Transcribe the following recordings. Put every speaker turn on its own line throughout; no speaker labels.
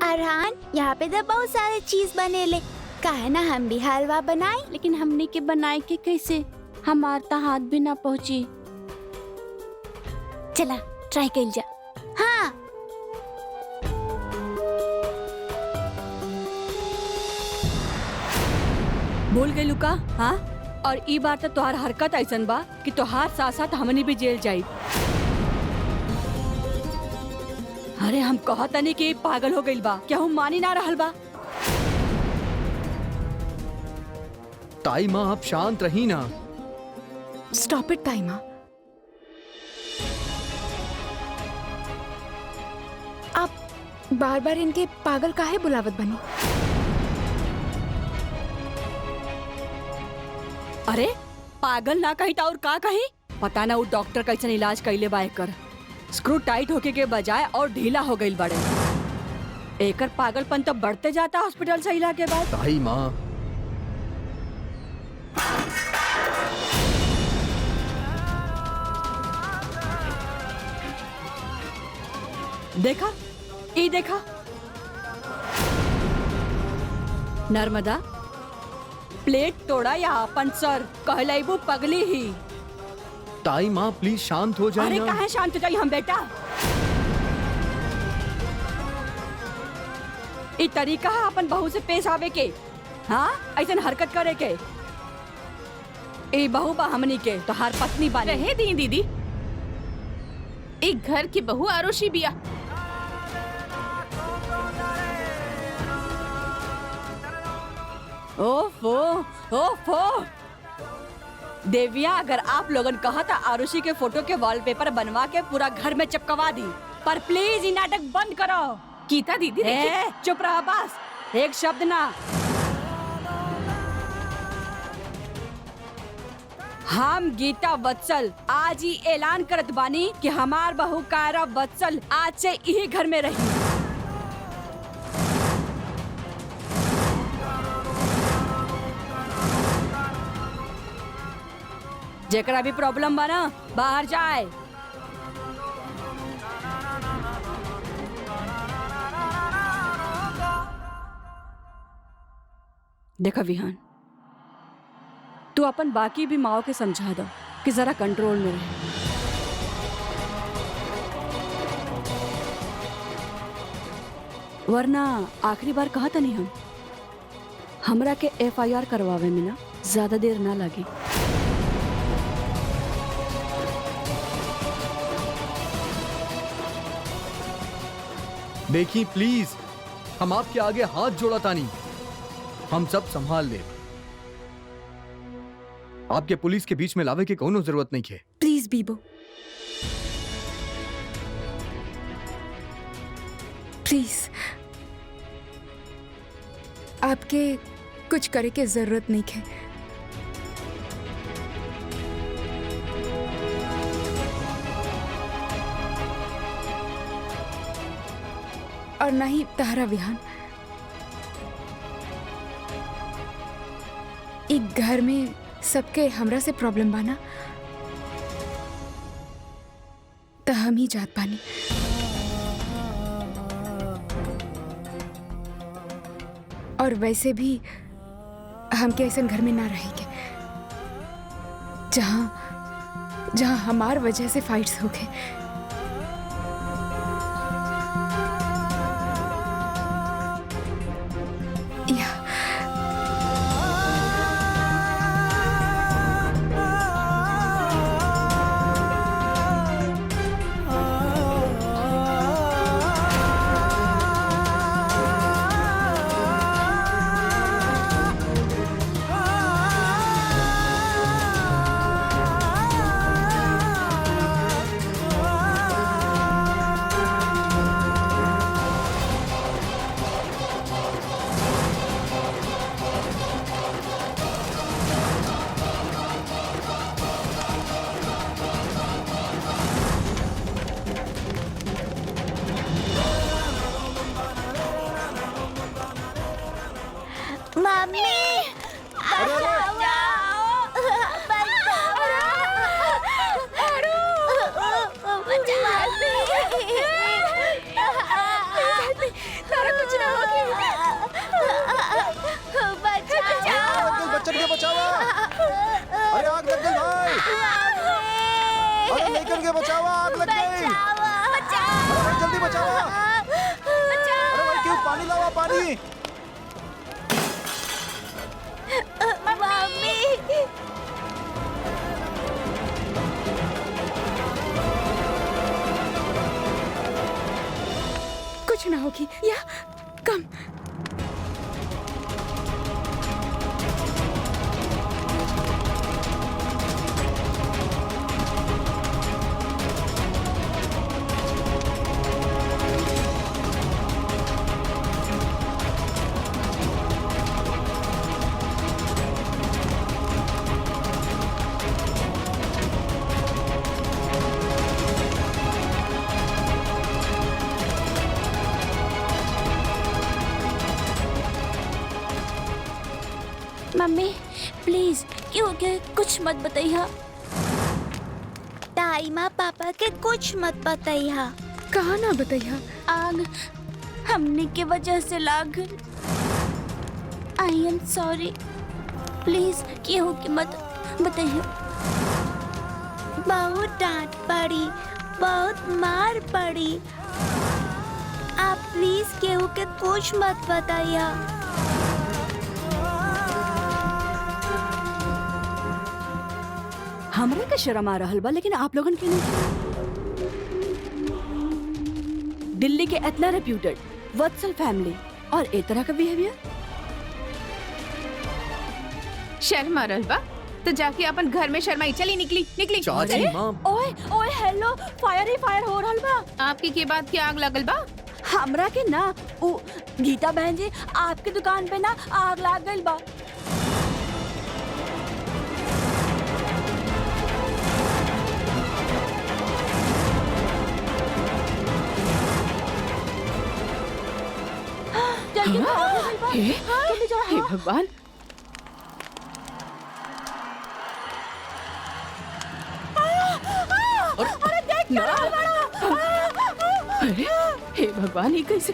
अरहान, यहाँ पे तो बहुत सारे चीज बने ले, काहे ना हम भी हलवा बनाए।
लेकिन हमने के बनाए के कैसे? हमार ता हाथ भी ना पहुँची।
चला ट्राई कर जा। हाँ
भूल गई लुका। हाँ, और ई बार तो तोहार हरकत ऐसन बा कि तोहार साथ साथ हमनी भी जेल जाई। अरे हम कहतनी कि पागल हो गइल बा, क्या हम मानी ना रहल बा।
ताई माँ आप शांत रही ना।
स्टॉप इट ताई माँ। आप बार बार इनके पागल काहे बुलावत बनी?
अरे पागल ना कही और का कही? पता ना वो डॉक्टर कैसन इलाज कैले बा एकर। स्क्रू टाइट होके के बजाय और ढीला हो गइल बड़े। एकर पागलपन तो बढ़ते जाता हॉस्पिटल से इला के बाद।
ताई माँ
देखा, ई देखा नर्मदा, प्लेट तोड़ा या अपन सर कहलाइबू पगली ही।
ताई माँ प्लीज शांत हो जाए
अरे
ना।
कहाँ शांत हो जाई हम बेटा? ई तरीका है अपन बहू से पेश आवे के? हाँ, ऐसन हरकत करे के? ए बहू बा हमनी के, तो हर पत्नी बानी।
रहे दी दीदी, एक घर की बहू आरुषि बिया।
ओफो ओफो देविया, अगर आप लोगन कहा था आरुषि के फोटो के वॉलपेपर बनवा के पूरा घर में चिपकवा दी, पर प्लीज ये नाटक बंद करो।
गीता दीदी देखिए।
चुप रहा, बस एक शब्द ना। हम गीता वत्सल आज ही ऐलान करत बानी कि हमार बहू कायरा वत्सल आज से यही घर में रही। जेकरा भी प्रॉब्लम बना बाहर जाए। देखा विहान, तू अपन बाकी भी माओ के समझा दो कि जरा कंट्रोल में रहे। वरना आखिरी बार कहा था नहीं हम, हमरा के FIR करवावे में ना ज्यादा देर ना लगी।
देखिए प्लीज, हम आपके आगे हाथ जोड़ा तानी, हम सब संभाल ले। आपके पुलिस के बीच में लावे के कोनो जरूरत नहीं है।
प्लीज बीबो, प्लीज आपके कुछ करे के जरूरत नहीं है। और ना ही तारा विहान। एक घर में सबके हमरा से प्रॉब्लम बाना, तो हम ही जात पानी। और वैसे भी हमके ऐसे घर में ना रहेंगे जहां हमार वजह से फाइट्स हो गए।
बच्चन के बचावा। अरे आग लग गई भाई। अरे लेकर के बचावा, आग लग गई। अरे भाई जल्दी बचावा। अरे भाई क्यों, पानी लावा, पानी।
मम्मी।
कुछ ना होगी या कम।
मम्मी प्लीज क्योंकि कुछ मत बताइए। ताई माँ पापा के कुछ मत बताइए।
कहा ना बताइया।
आग हमने के वजह से लाग। आई एम सॉरी, प्लीज क्यों की मत बताइए। बहुत डांट पड़ी, बहुत मार पड़ी। आप प्लीज केहू के कुछ मत बताइए।
हमरे के शर्म आ रहल बा, लेकिन आप लोगन के नहीं। दिल्ली के इतना रेप्यूटेड वत्सल फैमिली और ए तरह का बिहेवियर।
शर्म आ रहल बा तो जाके अपन घर में शर्माई। चली निकली निकली।
चाची माँ,
ओए ओए हेलो, फायर ही फायर हो रहल बा।
आपकी के बाद क्या आग लगल बा?
हमरा के ना उ गीता बहन जी, आपकी दुकान पे ना आग लाग गइल बा। जल्दी करो, आग लग गइल बा। जल्दी जाओ।
हे भगवान,
अरे देख क्या रहल बा।
अरे हे भगवान, ये कैसे?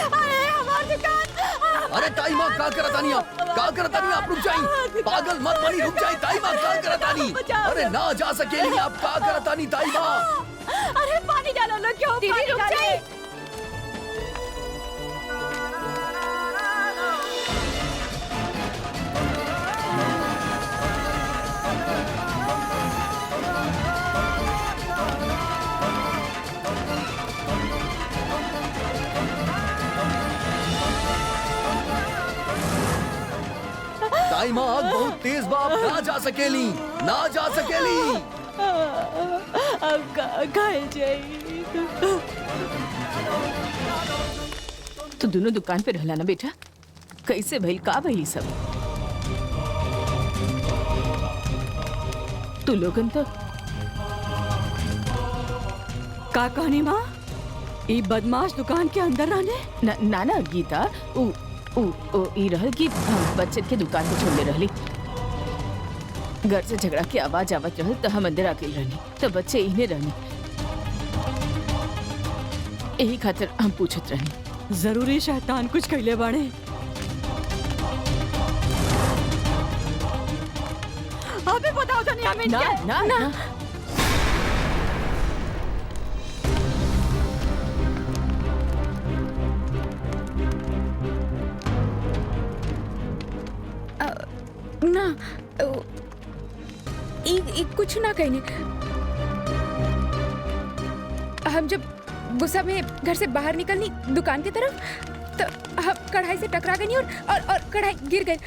अरे हमार दुकान।
अरे ताई माँ का करतानी आप रुक जाई। पागल मत बनी, रुक जाई ताई माँ, का करतानी। अरे ना जा सकेली आप, का करतानी ताई माँ।
अरे पानी डालो ना, क्यों
दीदी,
पानी
रुक
डाले?
जाइए।
ताई माँ आग बहुत तेज बा, आप ना जा सकेली, ना जा सकेली।
अब घायल जाएगी।
तो दोनों दुकान पे रहला ना बेटा? कैसे भइल, का भइल सब? तू लोगन तो
का कहानी माँ? ई बदमाश दुकान के अंदर रहने?
ना ना गीता, ई रहल कि हम बच्चन के दुकान पे छोड़ले रहली। घर से झगड़ा की आवाज आवत रहल तो हम अंदर आके रहनी, तो बच्चे इन्हें रहनी। यही खातिर हम पूछत रहनी।
जरूरी शैतान कुछ कैले बाड़े। अबे बताओ तो नहीं हमें
ना
क्या?
ना ना
ना कुछ ना कहने। हम जब गुस्सा में घर से बाहर निकलनी दुकान की तरफ, तो हम कढ़ाई से टकरा गई और कढ़ाई गिर गई।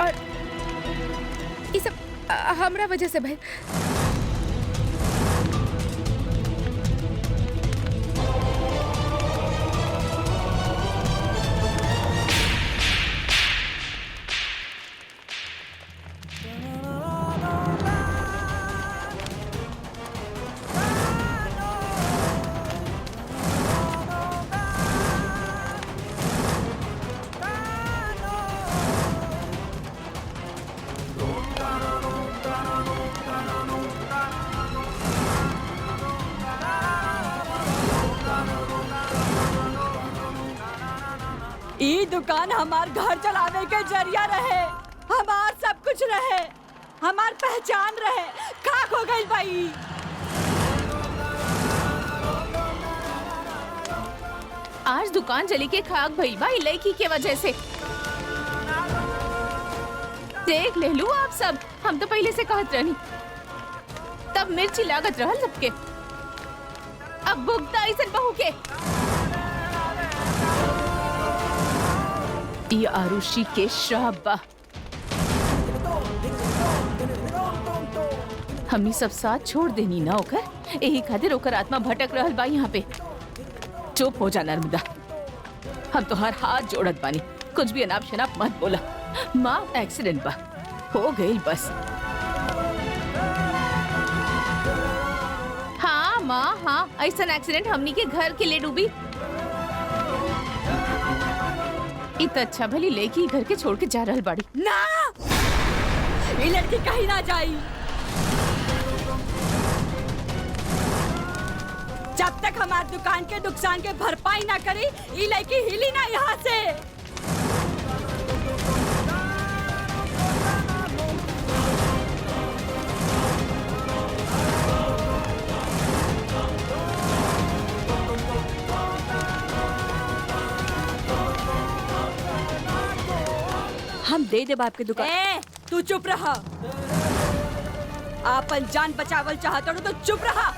और ये सब हमरा वजह से भाई।
ई दुकान हमार घर चलावे के जरिया रहे, हमार सब कुछ रहे, हमार पहचान रहे, खाक हो गई भाई।
आज दुकान जली के खाक भइल बा ई लड़की के वजह से। देख ले लू आप सब, हम तो पहले से कहत रहनी, तब मिर्ची लागत रहल सबके, अब भुगता ऐसन बहू के। ई आरुषि के श्राप बा। हमनी सब साथ छोड़ देनी ना ओकर, यही खातिर ओकर आत्मा भटक रहल बा यहाँ पे। चुप हो जा नर्मदा, हम तो हर हाथ जोड़त बानी, कुछ भी अनाप शनाप मत बोला। माँ एक्सीडेंट बा, हो गई बस। हाँ माँ हाँ, ऐसा एक्सीडेंट हमनी के घर के ले डूबी। इतना अच्छा भली लेके घर के छोड़ के जा रहल बाड़ी।
ना, ये लड़की कहीं ना जाई। जब तक हमार दुकान के नुकसान के भरपाई ना करी, ये लड़की हिली ना यहाँ से। हम दे दे बाप के दुकान। ए, तू चुप रहा। आपन जान बचावल चाहत तो चुप रहा।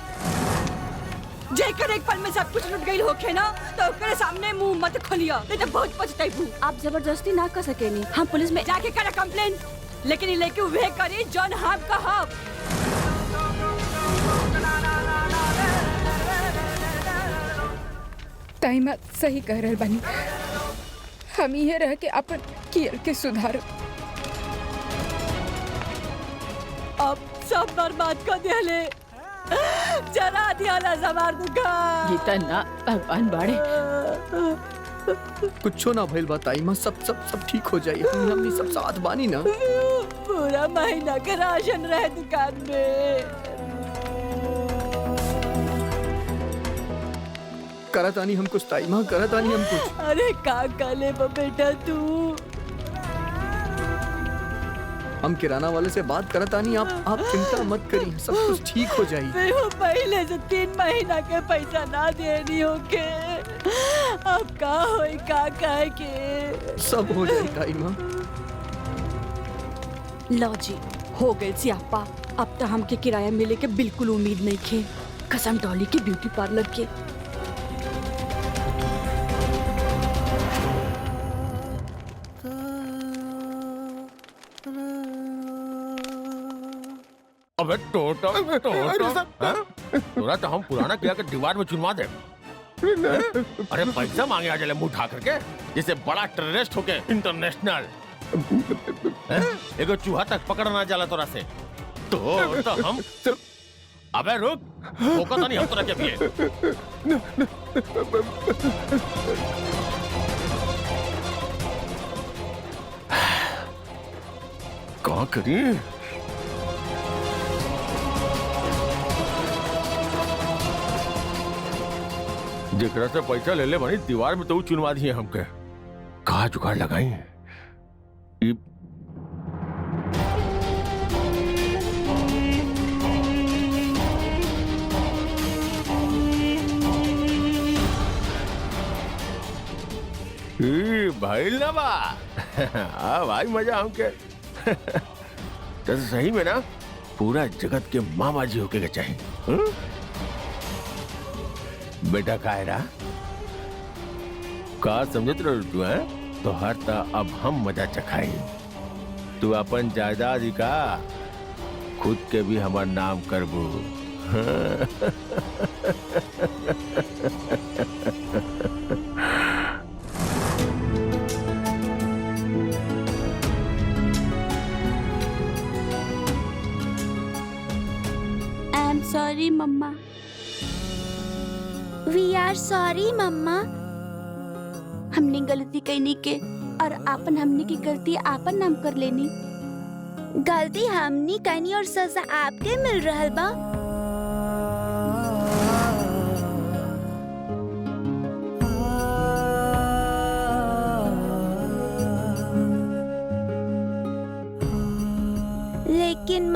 जेकर एक पल में सब कुछ लुट गई होखे ना, तो ओकरे सामने मुंह मत खोलिया, नहीं तो बहुत पछताइबू। आप जबरदस्ती ना कर सकेनी, हम पुलिस में जाके करा कंप्लेन, लेकिन लेके वे करी जौन हम कहब।
ताईमा सही कह रहल बानी, हम ये रह के अपन कियल के सुधार।
अब सब बर्बाद कर दियाले, जरा दियाला हमार दुकान।
गीता ना भगवान बाड़े।
कुछो ना भइल बा ताई माँ, सब ठीक हो जाई। हमनी सब साथ बानी ना।
पूरा महीना के राशन रहे दुकान में।
करतानी हम कुछ ताई माँ, करतानी हम कुछ।
अरे का काले बेटा तू।
हम किराना वाले से बात करतानी, आप चिंता मत करी, सब कुछ ठीक हो जाई।
वो पहले से 3 महीना के पैसा ना देनी होके, अब का होई का कहे के।
सब हो जाई ताई माँ।
लो जी, हो गए सियापा। अब तो हमके किराया मिले के बिल्कुल उम्मीद नहीं खे, कसम डॉली के ब्यूटी पार्लर के।
अबे टोटो तोरा तो हम पुराना किला के दीवार में चुनवा दे। अरे पैसा मांगे आ जले मुंह उठा करके, जैसे बड़ा टेररिस्ट होके इंटरनेशनल। एगो चूहा तक पकड़ना जाला तोरा से तो हम। अबे रुक, मौका तो नहीं हम तोरा के पिए। कहाँ करी? जेकरा से पैसा ले ले बनी दीवार में तो चुनवा दिए हमके। कहा जुगाड़ लगाई? भाई ना बा। हाँ भाई, मजा हमके। तो सही में ना पूरा जगत के मामा जी होके चाहिए। बेटा कायरा, का समझत रह तू है? तो हर ता अब हम मजा चखाई। तू अपन जायदाद का खुद के भी हमार नाम करबू।
I am sorry mamma. We are sorry mamma. हमने गलती कैनी के और आपन हमने की गलती आपन नाम कर लेनी। गलती हमनी कैनी और सजा आपके मिल रहल बा।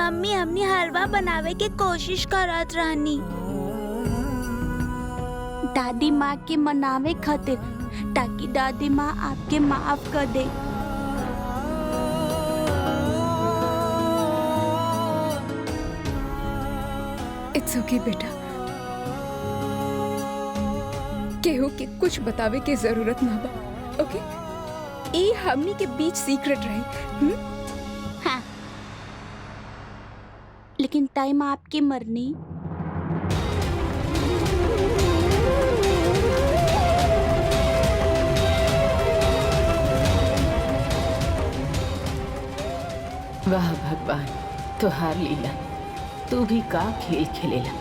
मम्मी हमने हलवा बनावे के कोशिश करत रहनी दादी माँ के मनावे खातिर, ताकि दादी माँ आपके माफ कर दे।
इट्स ओके बेटा, केहू के कुछ बतावे के जरूरत ना बा। ओके, ये हमनी के बीच सीक्रेट रही।
हाँ, लेकिन टाइम आपकी मरनी।
वाह भगवान, तुहार लीला, तू भी का खेल खेलेला।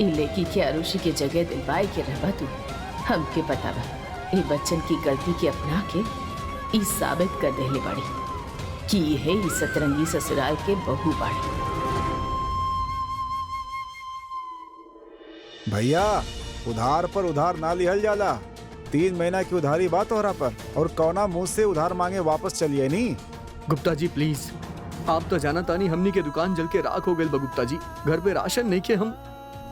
ई लेकी के आरुषि के जगह दिलवाई के रहबा तू। हमके पता बा ई बच्चन की गलती के अपना के ई साबित कर देले बाड़ी कि ये ई सतरंगी ससुराल के बहू बाड़ी।
भैया, उधार पर उधार ना लिहल जाला। 3 महीना की उधारी बात तोहरा पर, और कौना मुंह से उधार मांगे वापस चलिए नी।
गुप्ता जी प्लीज, आप तो जाना तानी हमनी के दुकान जल के राख हो गए बा गुप्ता जी। घर पे राशन नहीं के हम,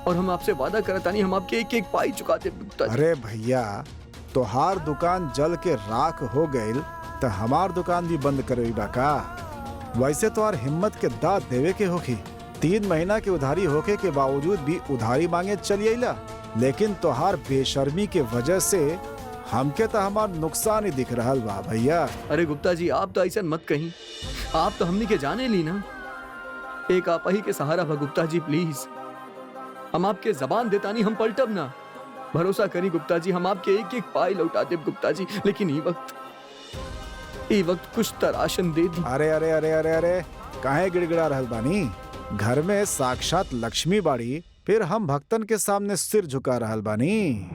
और हम आपसे वादा करतानी हम आपके एक एक पाई चुकाते गुप्ता जी।
अरे भैया, तोहार दुकान जल के राख हो गईल तो हमार दुकान भी बंद करवी बा का? वैसे तोहार हिम्मत के दाद देवे के होखी। 3 महीना की उधारी होके के बावजूद भी उधारी मांगे चलिएला, लेकिन तोहार बेशर्मी के वजह से हमके तो हमार नुकसान ही दिख रहा बा भैया।
अरे गुप्ता जी, आप तो ऐसा मत कहीं, आप तो हमनी के जाने ली ना। एक आप ही के सहारा बा गुप्ता जी, प्लीज। हम आपके जबान देतानी हम पलटब ना। भरोसा करी गुप्ता जी, हम आपके एक एक पाई लौटा देब गुप्ता जी। लेकिन ई वक्त कुछ तराशन दे दी।
अरे अरे अरे अरे अरे, काहे गिड़गिड़ा रहल बानी? घर में साक्षात लक्ष्मी बाड़ी, फिर हम भक्तन के सामने सिर झुका रहल बानी।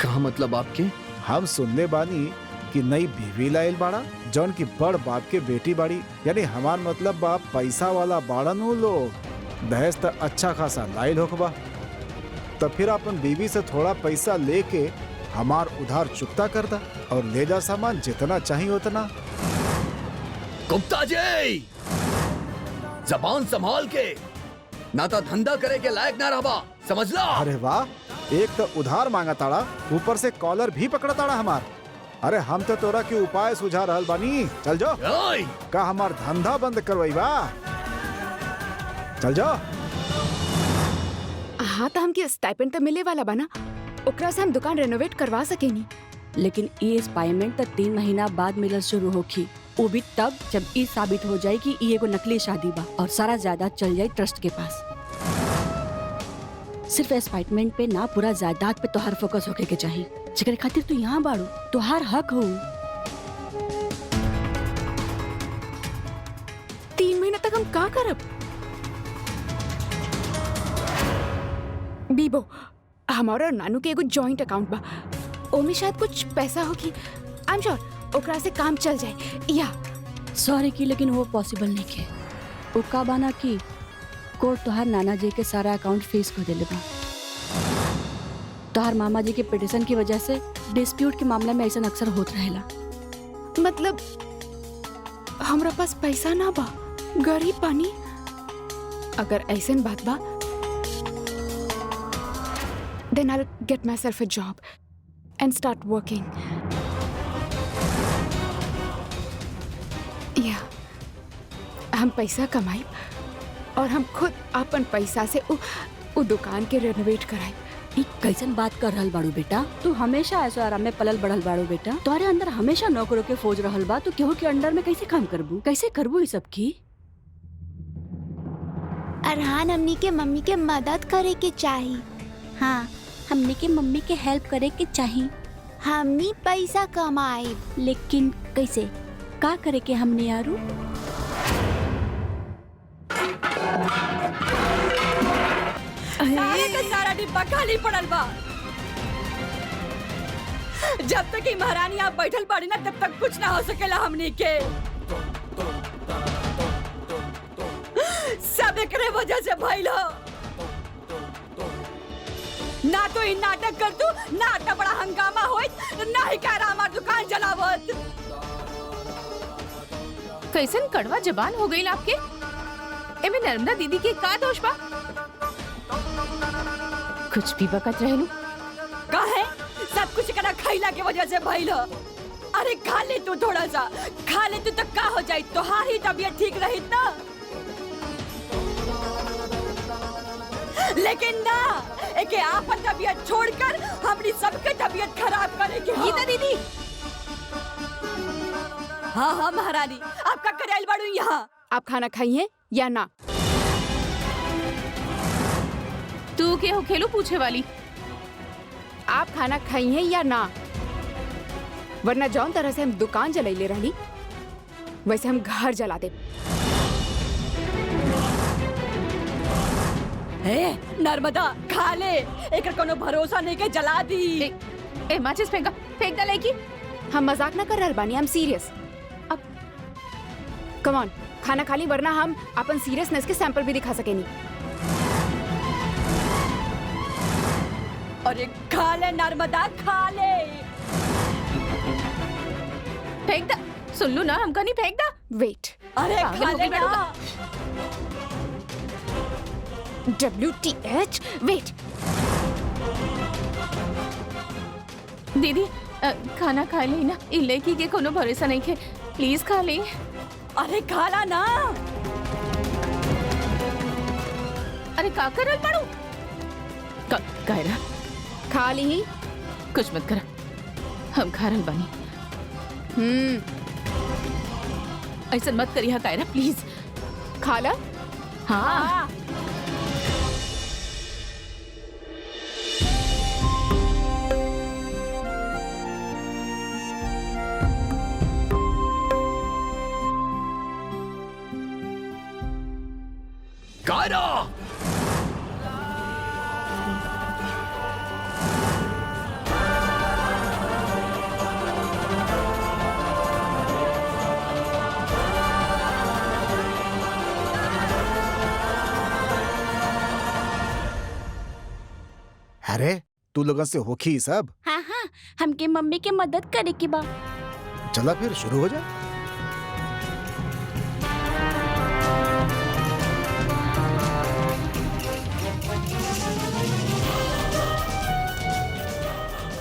कहा मतलब आपके?
हम सुनने बानी कि नई बीवी लाइल बाड़ा, जौन की बड़ बाप के बेटी बाड़ी। यानी हमार मतलब बाप पैसा वाला बाड़न उ लोग। दहेज तो अच्छा खासा लाइल होखबा, तो फिर अपन बीवी से थोड़ा पैसा लेके हमार उधार चुकता कर दा और ले जा सामान जितना चाहिए उतना।
गुप्ता जी, जबान संभाल के, ना तो धंधा करे के लायक ना रहबा, समझ ला।
अरे वाह, एक तो उधार मांगा ताड़ा, ऊपर से कॉलर भी पकड़ा ताड़ा हमार। अरे हम तो तोरा के उपाय सुझा रहल बानी। चल जाओ, का हमार धंधा बंद करवाई बा? चल जाओ।
हाँ, तो हमके स्टाइपेंड तो मिले वाला बना, ओकरा से हम दुकान रेनोवेट करवा सकेनी।
लेकिन ये स्पाइमेंट तक 3 महीना बाद मिलल शुरू होखी, वो भी तब जब ये साबित हो जाए कि ये एगो नकली शादी बा और सारा जायदाद चल जाए ट्रस्ट के पास। सिर्फ स्पाइटमेंट पे ना, पूरा जायदाद पे तोहार फोकस होके के चाहिए। जेकरे खातिर तू यहाँ बाड़ू, तोहार हक हो।
3 महीना तक हम का करब? बीबो, हमारा और नानू के एगो जॉइंट अकाउंट बा, ओमे शायद कुछ पैसा होगी। आई एम श्योर ओकरा से काम चल जाए। या
सॉरी की, लेकिन वो पॉसिबल नहीं के। वो का बाना की कोर्ट तोहार नाना जी के सारा अकाउंट फ्रीज कर देले बा। तोहार मामा जी के पिटिशन की वजह से डिस्प्यूट के मामले में ऐसा अक्सर होत रहेला।
मतलब हमरा पास पैसा ना बा, गरीब बानी। अगर ऐसन बात बा, then I'll get myself a job and start working. Yeah, हम पैसा कमाई और हम खुद अपन पैसा से उ दुकान के रेनोवेट कराई।
ई कैसन बात कर रहल बाड़ू बेटा? तू हमेशा ऐसो आराम में पलल बढ़ल बाड़ू बेटा। तुम्हारे अंदर हमेशा नौकरों के फौज रहल बा, तू केहू के अंडर में कैसे काम करबू? कैसे करबू ई सब की?
अरहान, हमनी के मम्मी के मदद करे के चाहिए। हाँ, हमनी के मम्मी के हेल्प करे के चाहिए। हमनी पैसा कमाए, लेकिन कैसे? का करे के हमने यारू?
सारे का सारा डिब्बा खाली पड़ल बा। जब तक ई महारानी आप बैठल बाड़ी ना, तब तक कुछ ना हो सकेला हमनी के। सब एकरे वजह से भइल हो। ना तो इ नाटक कर तू, ना इतना बड़ा हंगामा होइत, ना ही कह रहा हमार दुकान जलावत।
कैसन कड़वा जबान हो गई आपके? एमे नर्मदा दीदी के का दोष बा? कुछ भी बकत रहलू।
का है सब कुछ करा खैला के वजह से भइल ह। अरे खा ले तू थोड़ा सा, खा ले तू तो का हो जाई, तोहार ही तबीयत ठीक रही ना। लेकिन ना, एके आपन तबीयत छोड़कर अपनी सबके तबीयत खराब करेगी।
गीता दीदी,
हाँ हाँ महारानी, आपका करेल बड़ू यहाँ।
आप खाना खाइए या ना?
तू के हो खेलू पूछे वाली?
आप खाना खाइए या ना? वरना जौन तरह से हम दुकान जलैले रहली वैसे हम घर जला दे।
नर्मदा खा ले, एकर कोनो भरोसा नहीं के जला दी।
ए माचिस फेंक डाले की।
हम मजाक ना कर रहल बानी, हम सीरियस। अब कम ऑन, खाना खा ली वरना हम अपन सीरियसनेस के सैंपल भी दिखा सकेनी।
अरे खा ले नर्मदा, खा ले।
फेंक दा, सुन लू ना, हमका नहीं फेंक दा।
वेट,
अरे
पागल
खा
हो
ले
गई बड़ू
ना।
WTH, wait.
दीदी खाना खा ले ना, इ लड़की के कोनो भरोसा नहीं है, प्लीज खा ले।
अरे खा ला ना।
अरे का करल पड़ू? कायरा
खा ली ही।
कुछ मत करा, हम खा रहल बानी। ऐसा मत करिए कायरा, प्लीज।
खा ला।
हाँ
कायरा,
अरे तू लोगन से होखी सब।
हाँ हाँ, हमके मम्मी के मदद करे की बा।
चला फिर शुरू हो जा।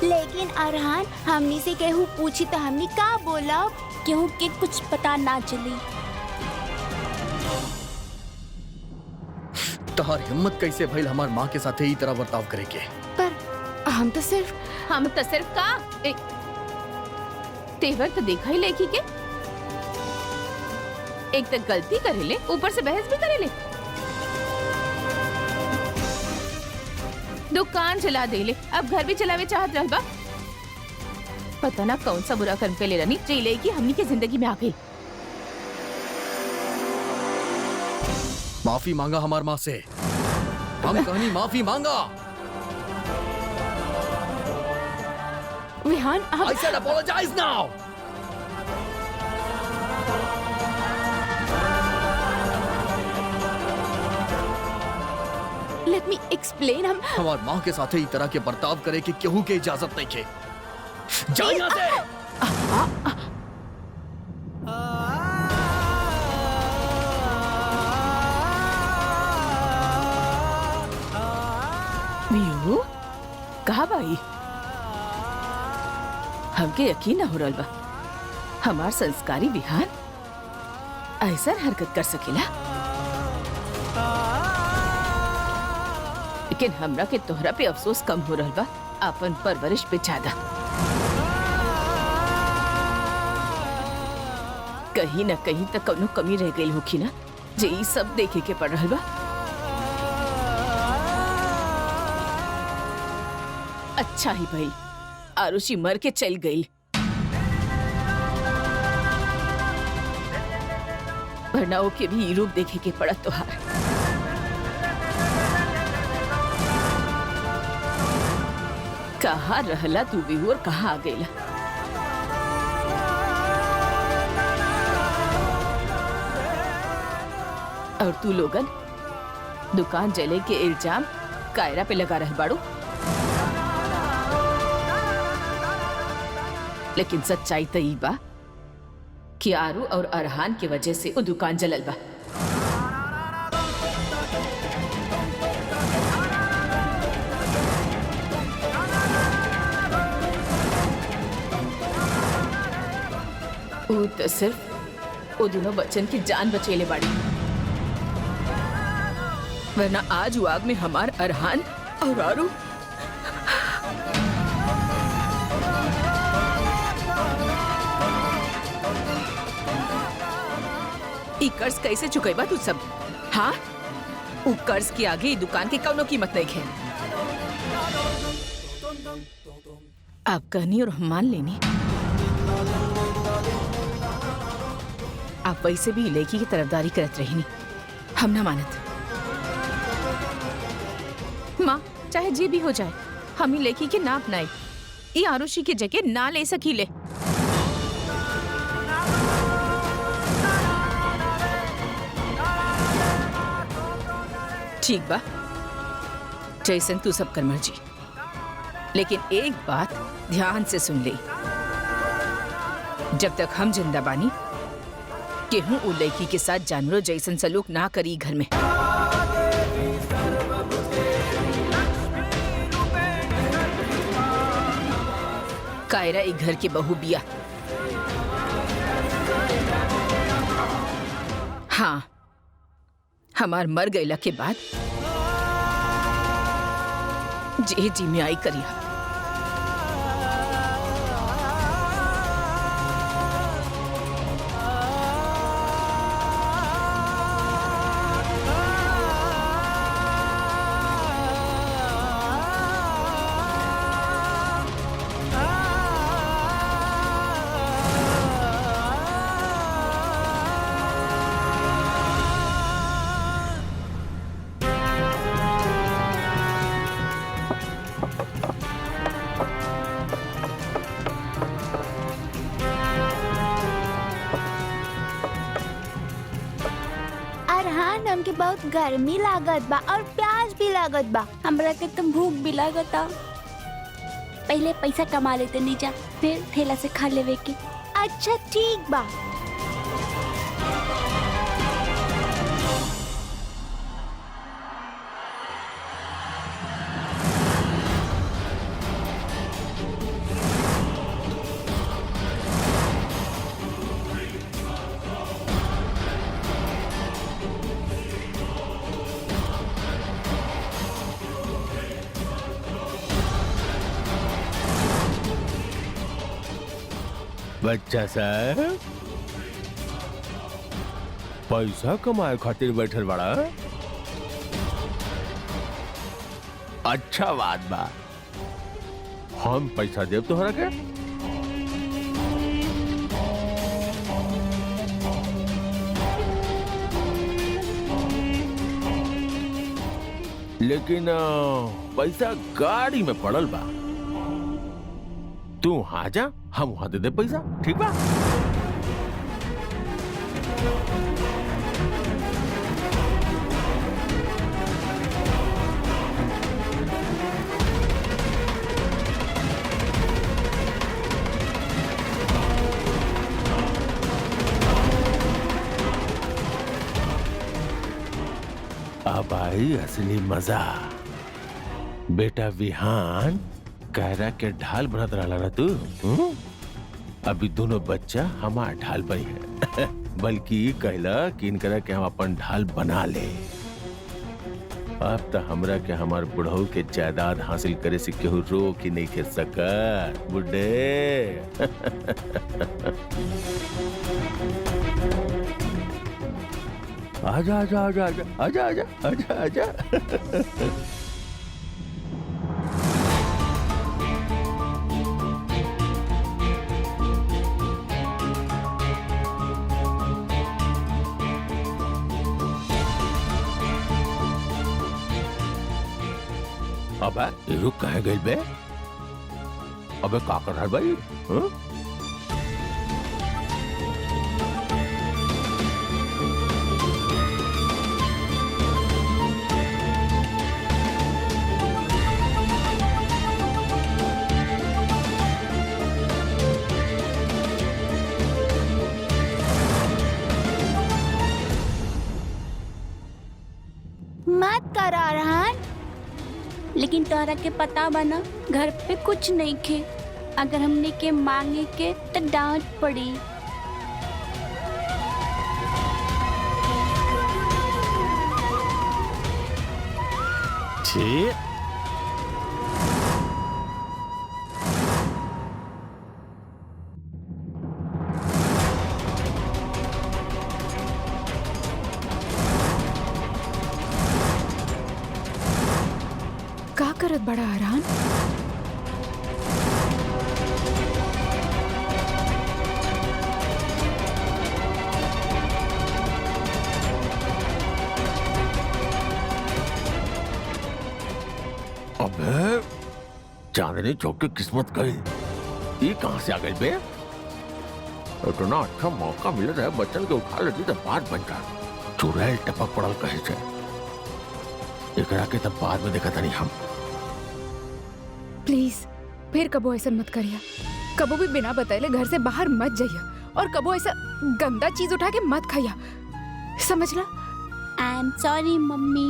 लेकिन अरहान, हमनी से केहू पूछी तो हमनी का बोला? केहू के कुछ पता ना चली।
तहार हिम्मत कैसे भइल हमार माँ के साथे ई तरह बर्ताव करे के?
पर हम तो सिर्फ
का तेवर तो देखा ही लड़की के। एक तक गलती करे ले, ऊपर से बहस भी करे ले। दुकान चला दे ले, अब घर भी चलावे चाहत रहल बा। पता ना कौन सा बुरा कर्म पे ले रनी जे लड़की हमनी के जिंदगी में आ गई।
माफी मांगा हमार माँ से, हम कहनी माफी मांगा।
Vihaan,
I said apologize now.
Let me explain. हम
हमार माँ के साथे ई तरह के बर्ताव करे के केहू के इजाजत नहीं के। जा यहाँ से।
वीरू, कहा भाई? हमके यकीन न हो रहा बा हमार संस्कारी विहान ऐसा हरकत कर सकेला। लेकिन हमरा के तोहरा पे अफसोस कम हो रहा बा, अपन परवरिश पे ज्यादा। कहीं न कहीं तक कौनो कमी रह गई होखी ना, जे ई सब देखे के पड़ रहा बा। अच्छा ही भाई, आरुषि मर के चल गई, वरना ओके भी रूप देखे के पड़ा तोहार। कहाँ रहला तू भी और कहाँ आ गईला? और तू लोगन दुकान जले के इल्जाम कायरा पे लगा रह बाड़ू। लेकिन सच्चाई तो ई बा कि आरू और अरहान की वजह से वो दुकान जलल बा। वो तो सिर्फ वो दोनों बच्चन की जान बचेले बाड़ी, वरना आज वो आग में हमार अरहान और आरू ई कर्ज कैसे चुकेबा तू सब? हाँ, उ कर्ज के आगे ई दुकान की कौनो कीमत नहीं है। आप कहनी और हम मान लेनी। आप वैसे भी लेकी की तरफदारी करत रही, हम ना मानत। माँ, चाहे जी भी हो जाए, हम ही लेकी के ना अपनाए, ये आरुषि की जगह ना ले सकी ले। ठीक बा, जैसन तू सब कर मर्जी, लेकिन एक बात ध्यान से सुन ले, जब तक हम जिंदा बानी केहू उ लड़की के साथ जानवरों जैसन सलूक ना करी घर में। कायरा एक घर की बहू बिया। हाँ, हमार मर गईला के बाद जे जी में आई करिया।
अरहान, हमके बहुत गर्मी लागत बा और प्यास भी लागत बा। हमरा के तुम भूख भी लागता। पहले पैसा कमा लेते नीचा, फिर ठेला से खा लेवे के। अच्छा ठीक बा।
बच्चा साहब, पैसा कमाए खातिर बैठल बड़ा? अच्छा बात बा, हम पैसा देव तोहरा के। लेकिन पैसा गाड़ी में पड़ल बा, तू वहां जा, हम वहां दे दे पैसा, ठीक बा? अब आई असली मजा। बेटा विहान कायरा के ढाल बनत रहा ना तू। अभी दोनों बच्चा हमार ढाल बनी है बल्कि कहला कि इनकरा के हम अपन ढाल बना ले। अब तो हमरा के हमार बुढ़ऊ के जायदाद हासिल करे से केहू रोक ही नहीं कर सका बुढ़े। आजा आजा आजा आजा आजा आजा आजा आजा। अबे रुक कहे गई बे? अबे का कर रहा भाई?
लेकिन तोहरा के पता बना घर पे कुछ नहीं खे। अगर हमने के मांगे के तो डांट पड़ी।
छी
का करत बड़ा आराम।
अबे चांदनी चौक की किस्मत गई। ये कहां से आ गई बे? इतना अच्छा मौका मिल रहा है, बच्चन के उठा लेती तो बात बन जा। चुड़ैल टपक पड़ल कहे से। एकरा के तब बाद में देखा था नहीं हम।
प्लीज फिर कबो ऐसा मत करिया। कबो भी बिना बताए घर से बाहर मत जाइया और कबो ऐसा गंदा चीज उठा के मत खाइया, समझला?
आई एम सॉरी मम्मी।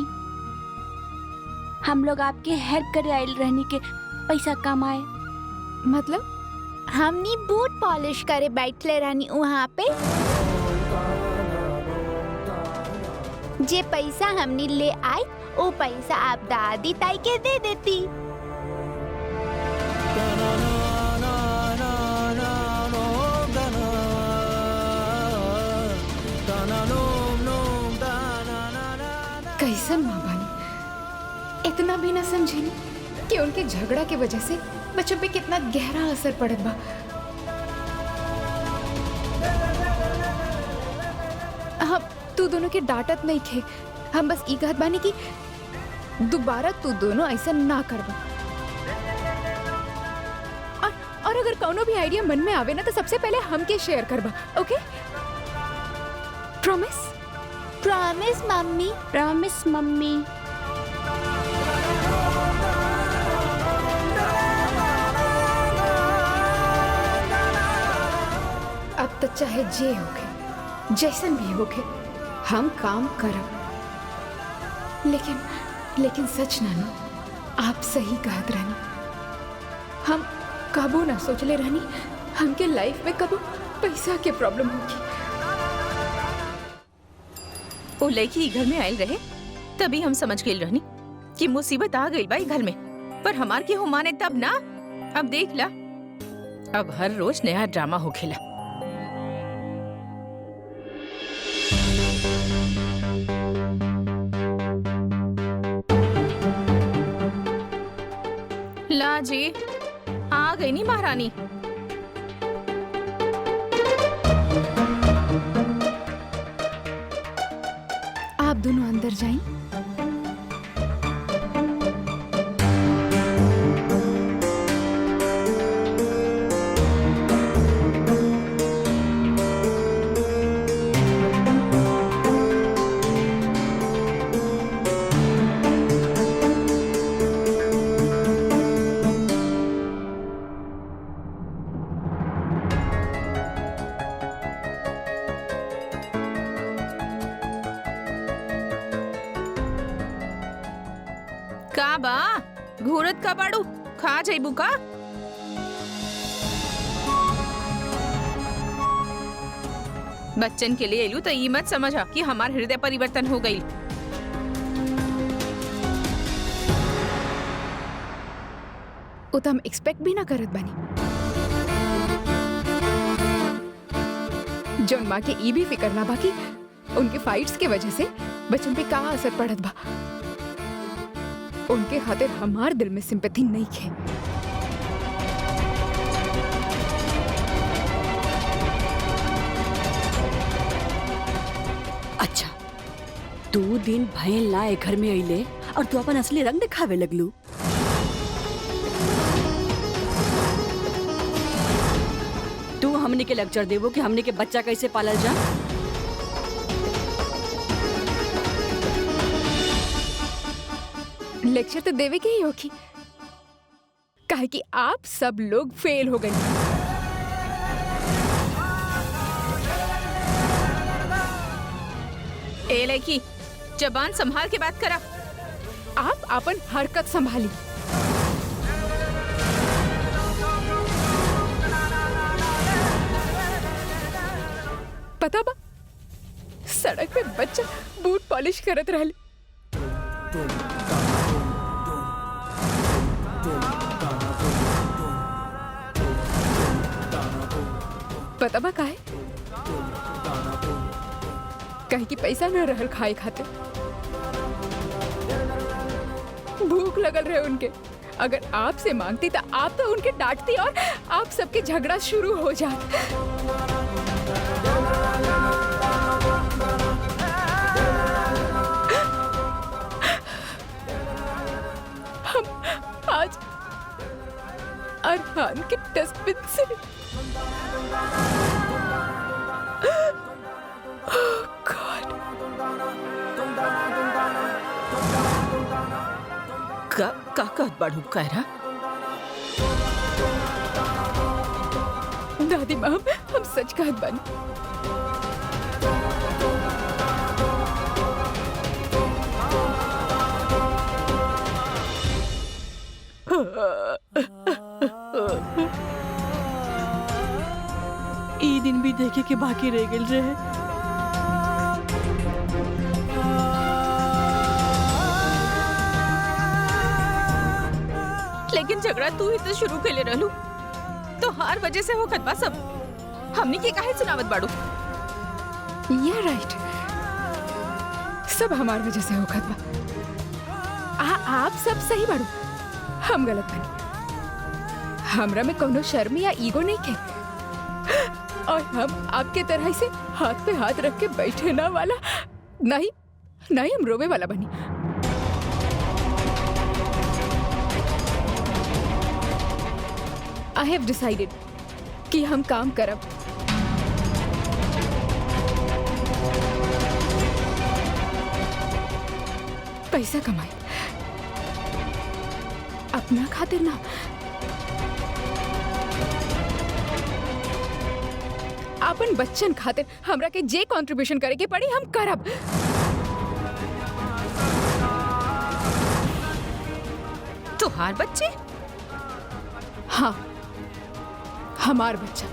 हम लोग आपके हेल्प करे आयल रहने के पैसा कमाए।
मतलब
हमनी बूट पॉलिश करे बैठले रहनी वहाँ पे। जे पैसा हमनी ले आई वो पैसा आप दादी ताई के दे देती।
कैसन माँ बानी, इतना भी ना समझी कि उनके झगड़ा की वजह से बच्चों पे कितना गहरा असर पड़त बा। हम तू दोनों के डांटत नहीं थे, हम बस ई कहत बानी कि दोबारा तू दोनों ऐसा ना करबा। और अगर कौनो भी आइडिया मन में आवे ना तो सबसे पहले हमके शेयर करबा, okay? Promise?
Promise mummy, promise mummy.
अब तो चाहे जे होके जैसन भी होके हम काम करब। लेकिन सच नानो, आप सही कहत रहनी। हम कबो ना सोचले रहनी हमके लाइफ में कबो पैसा के प्रॉब्लम होगी।
वो लड़की घर में आयल रहे तभी हम समझ गए रहनी कि मुसीबत आ गई भाई घर में। पर हमार के हो माने तब ना। अब देख ला, अब हर रोज नया ड्रामा हो खेला। ला जी, आ गई नी महारानी।
आप दोनों अंदर जाएं।
का बा घूरत का बाड़ू, खा जाइबू का? बच्चन के लिए एलू तो ये मत समझा कि हमार हृदय परिवर्तन हो गई।
वो तो हम एक्सपेक्ट भी ना करत बानी। जौन माँ के ई भी फिकर ना बाकी उनके फाइट्स के वजह से बच्चन पे का असर पड़त बा। उनके खातिर हमार दिल में सिंपैथी नहीं है।
अच्छा, 2 दिन भयल ना ए घर में अइले और तू अपन असली रंग दिखावे लगलू। तू हमने के लेक्चर देवो कि हमने के बच्चा कैसे पालल जा।
लेक्चर तो देवे के ही होगी, काहे कि आप सब लोग फेल हो गए।
ए लड़की, जबान संभाल के बात करा।
आप अपन हरकत संभाली। पता बा सड़क पे बच्चा बूट पॉलिश करत रहली। पता बा काहे? कहीं की पैसा न रहल खाए खाते। भूख लगल रहे उनके। अगर आपसे मांगती तो आप तो उनके डांटती और आप सबके झगड़ा शुरू हो जाता। हम आज अरहान के डस्टबिन से
का बड़ू कहरा?
दादी माँ हम सच कहत बानी।
ई दिन भी देखे के बाकी रह गए रहे।
लेकिन झगड़ा तू ही तो शुरू के ले रहलू, तो हर वजह से हो खतबा सब। हमने की काहे सुनावत बाड़ू?
ये राइट, सब हमार वजह से हो खतबा। आप सब सही बाड़ू, हम गलत बानी। हमरा में कोनो शर्म या ईगो नहीं के, और हम आपके तरह से हाथ पे हाथ रख के बैठे ना वाला नहीं, हम रोवे वाला बनी। I have decided कि हम काम करब। पैसा कमाए, अपना खातिर ना, अपन बच्चन खातिर हमरा के जे कंट्रीब्यूशन करे के पड़ी हम करब।
तुहार बच्चे?
हाँ, हमार बच्चा।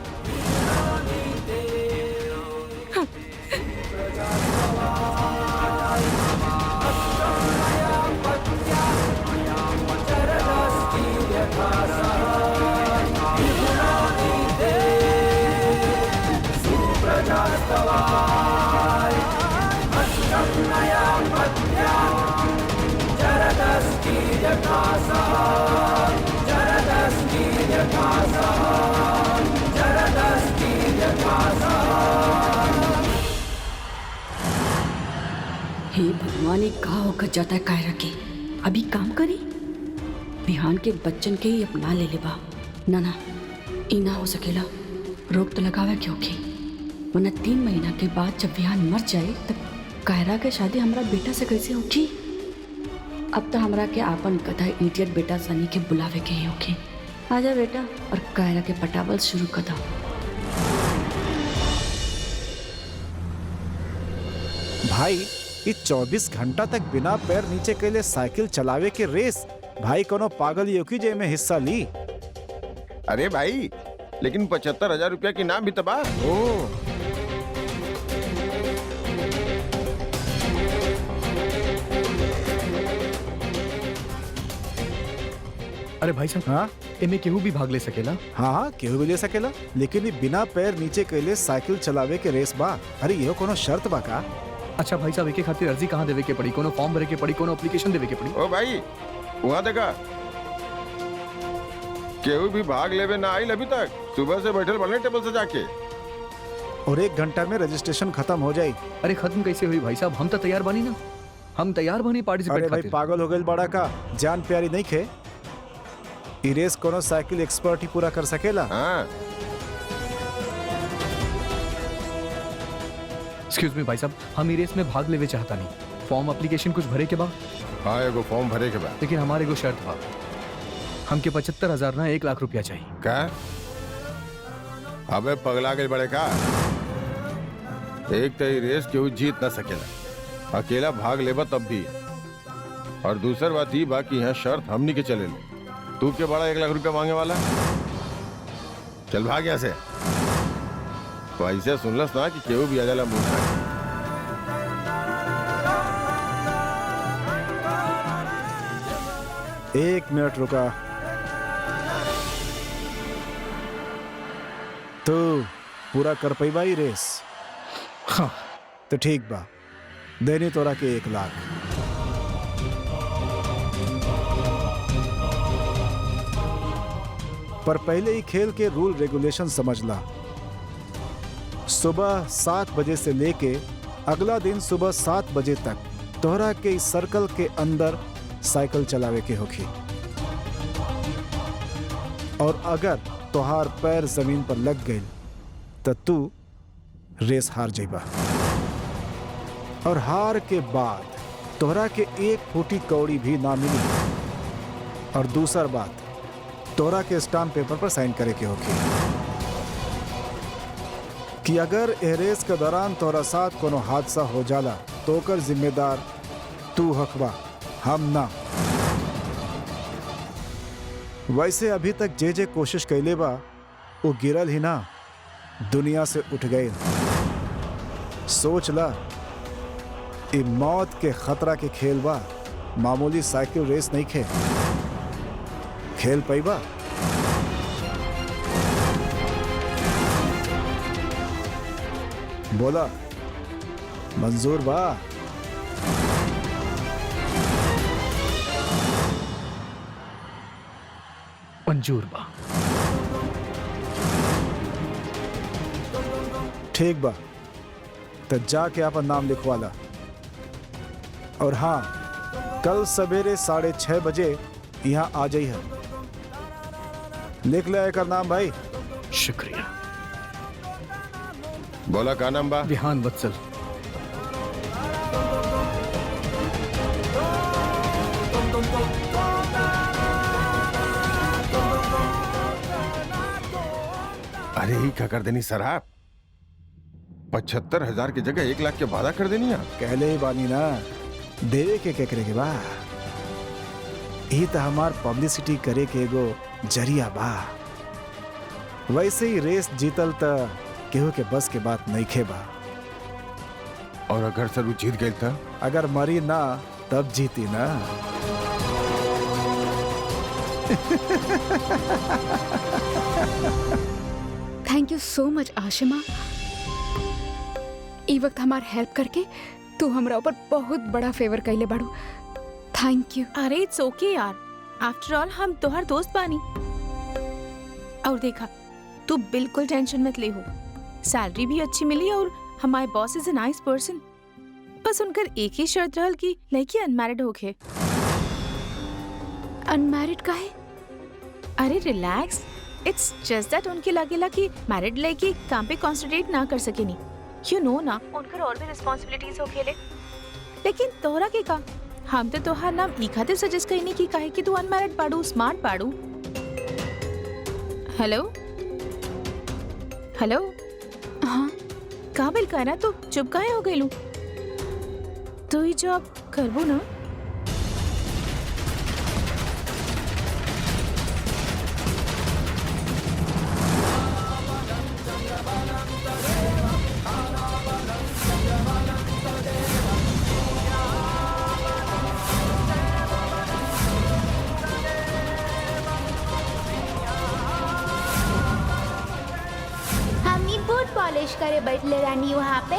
हे भगवान, ये का होकर जाता है कायरा के। अभी काम करी, बिहान के बच्चन के ही अपना ले लेबा। ना ना, ई ना हो सकेला। रोक तो लगावे क्यों की, वरना 3 महीना के बाद जब बिहान मर जाए तब कायरा के शादी हमारा बेटा से कैसे होगी? अब तो हमरा के आपन कथा इडियट बेटा सनी के बुलावे के ही होगी। आजा बेटा और कायरा के पटावल शुरू कर दो।
भाई ये 24 घंटा तक बिना पैर नीचे के लिए साइकिल चलावे के रेस, भाई कोनो पागल योगी जे में हिस्सा ली।
अरे भाई, लेकिन 75,000 रुपया की नाम भी तबाह।
ओ
अरे भाई साहब,
हाँ
इनमें केहू भी भाग ले सकेला?
हाँ केहू भी ले सकेला, लेकिन ये बिना पैर नीचे के लिए साइकिल चलावे के रेस बा। अरे ये कोनो शर्त बा का?
अच्छा भाई साहब, एके खातिर अर्जी कहाँ देवे के पड़ी? कोनो फॉर्म भरे के पड़ी? कोनो एप्लीकेशन देवे के पड़ी?
ओ भाई, वहाँ देखा केहू भी भाग लेवे ना आइल अभी तक। सुबह से बैठल बने टेबल से जाके।
और 1 घंटा में रजिस्ट्रेशन खत्म हो जाये।
अरे खत्म कैसे हुई भाई साहब? हम तो तैयार बनी ना, हम तैयार बनी पार्टिसिपेट
अरे भाई
खातिर।
पागल हो गए बड़ा का, जान प्यारी नहीं खे। ई रेस कोनो साइकिल एक्सपर्ट ही पूरा कर सकेला।
हाँ
एक्सक्यूज मी भाई साहब, हम ई रेस में भाग लेवे चाहता नहीं। फॉर्म एप्लीकेशन कुछ भरे के बाद?
हाँ, एगो फॉर्म भरे के बाद।
लेकिन हमारे एगो शर्त बा, हमके 75,000 ना 1 लाख रुपया चाहिए।
का? अबे पगला गए बड़े का? एक तो ये रेस केहू जीत ना सकेला, अकेला भाग लेबा तब भी। और दूसर बात ही बाकी यहाँ शर्त हमनी के चले ले। तू के बड़ा 1 लाख रुपया मांगे वाला, चल भाग यहाँ से। वैसे सुनलस ना कि केहू भी आ जाला मुंह उठा
के। 1 मिनट रुका। तो पूरा कर पैबा ही रेस? हाँ तो ठीक बा, देनी तोरा के 1 लाख। पर पहले ही खेल के रूल रेगुलेशन समझ ला। सुबह 7 बजे से लेके अगला दिन सुबह 7 बजे तक तोहरा के इस सर्कल के अंदर साइकिल चलावे के होखी। और अगर तोहार पैर जमीन पर लग गई तो तू रेस हार जाइबा। और हार के बाद तोहरा के 1 फूटी कौड़ी भी ना मिली। और दूसर बात, तोहरा के स्टाम्प पेपर पर साइन करे के होखी कि अगर ए रेस के दौरान तोहरा साथ कोनो हादसा हो जाला तो ओकर जिम्मेदार तू हकबा, हम ना। वैसे अभी तक जे कोशिश कैले बा वो गिरल ही ना, दुनिया से उठ गए। सोच ला, ये मौत के खतरा के खेल बा, मामूली साइकिल रेस नहीं खेल पैबा। बोला मंजूर बा?
मंजूर बा।
ठीक बा, तो जाके अपन नाम लिखवा ला। और हाँ, कल सवेरे 6:30 बजे यहाँ आ जाइए। लिख ले एकर नाम भाई।
शुक्रिया।
बोला का नाम बा?
विहान वत्सल।
अरे ही क्या कर देनी शराब? 75,000 की जगह 1 लाख के वादा कर देनी आप।
कहले ही बानी ना, देवे के करे के बा। ही तो हमार पब्लिसिटी करे के एगो जरिया बा। वैसे ही रेस जीतल त केहू के बस के बात नहीं खे बा।
और अगर सर वो जीत गए था?
अगर मरी ना तब जीती ना।
Thank you so much Ashima. ई वक्त हमार हेल्प करके तू हमरा ऊपर बहुत बड़ा फेवर कैले बाड़ू। Thank you.
अरे इट्स ओके यार, आफ्टर ऑल हम तोहर दोस्त बानी। और देखा, तू बिल्कुल टेंशन मत ले हो। सैलरी भी अच्छी मिली और हमारे boss is a nice person. बस उनकर एक ही शर्त रहल कि लड़की अनमैरिड होके।
अनमैरिड का है?
अरे रिलैक्स, इट्स जस्ट दैट उनके लगेला कि मैरिड लड़की काम पे कॉन्सेंट्रेट ना कर सकेनी। यू नो ना, उनकर और भी रिस्पांसिबिलिटीज होखेले। लेकिन तोहरा के का, हम तो तोहार नाम ई खातिर सजेस्ट कईनी कि काहे कि तू अनमैरिड बाड़ू, स्मार्ट बाड़ू। हेलो हेलो,
हाँ
काबिल कहना तो चुप काहे हो गईलू? तू ही जॉब करबो ना?
हमनी बूट पॉलिश करे बैठले रानी वहाँ पे।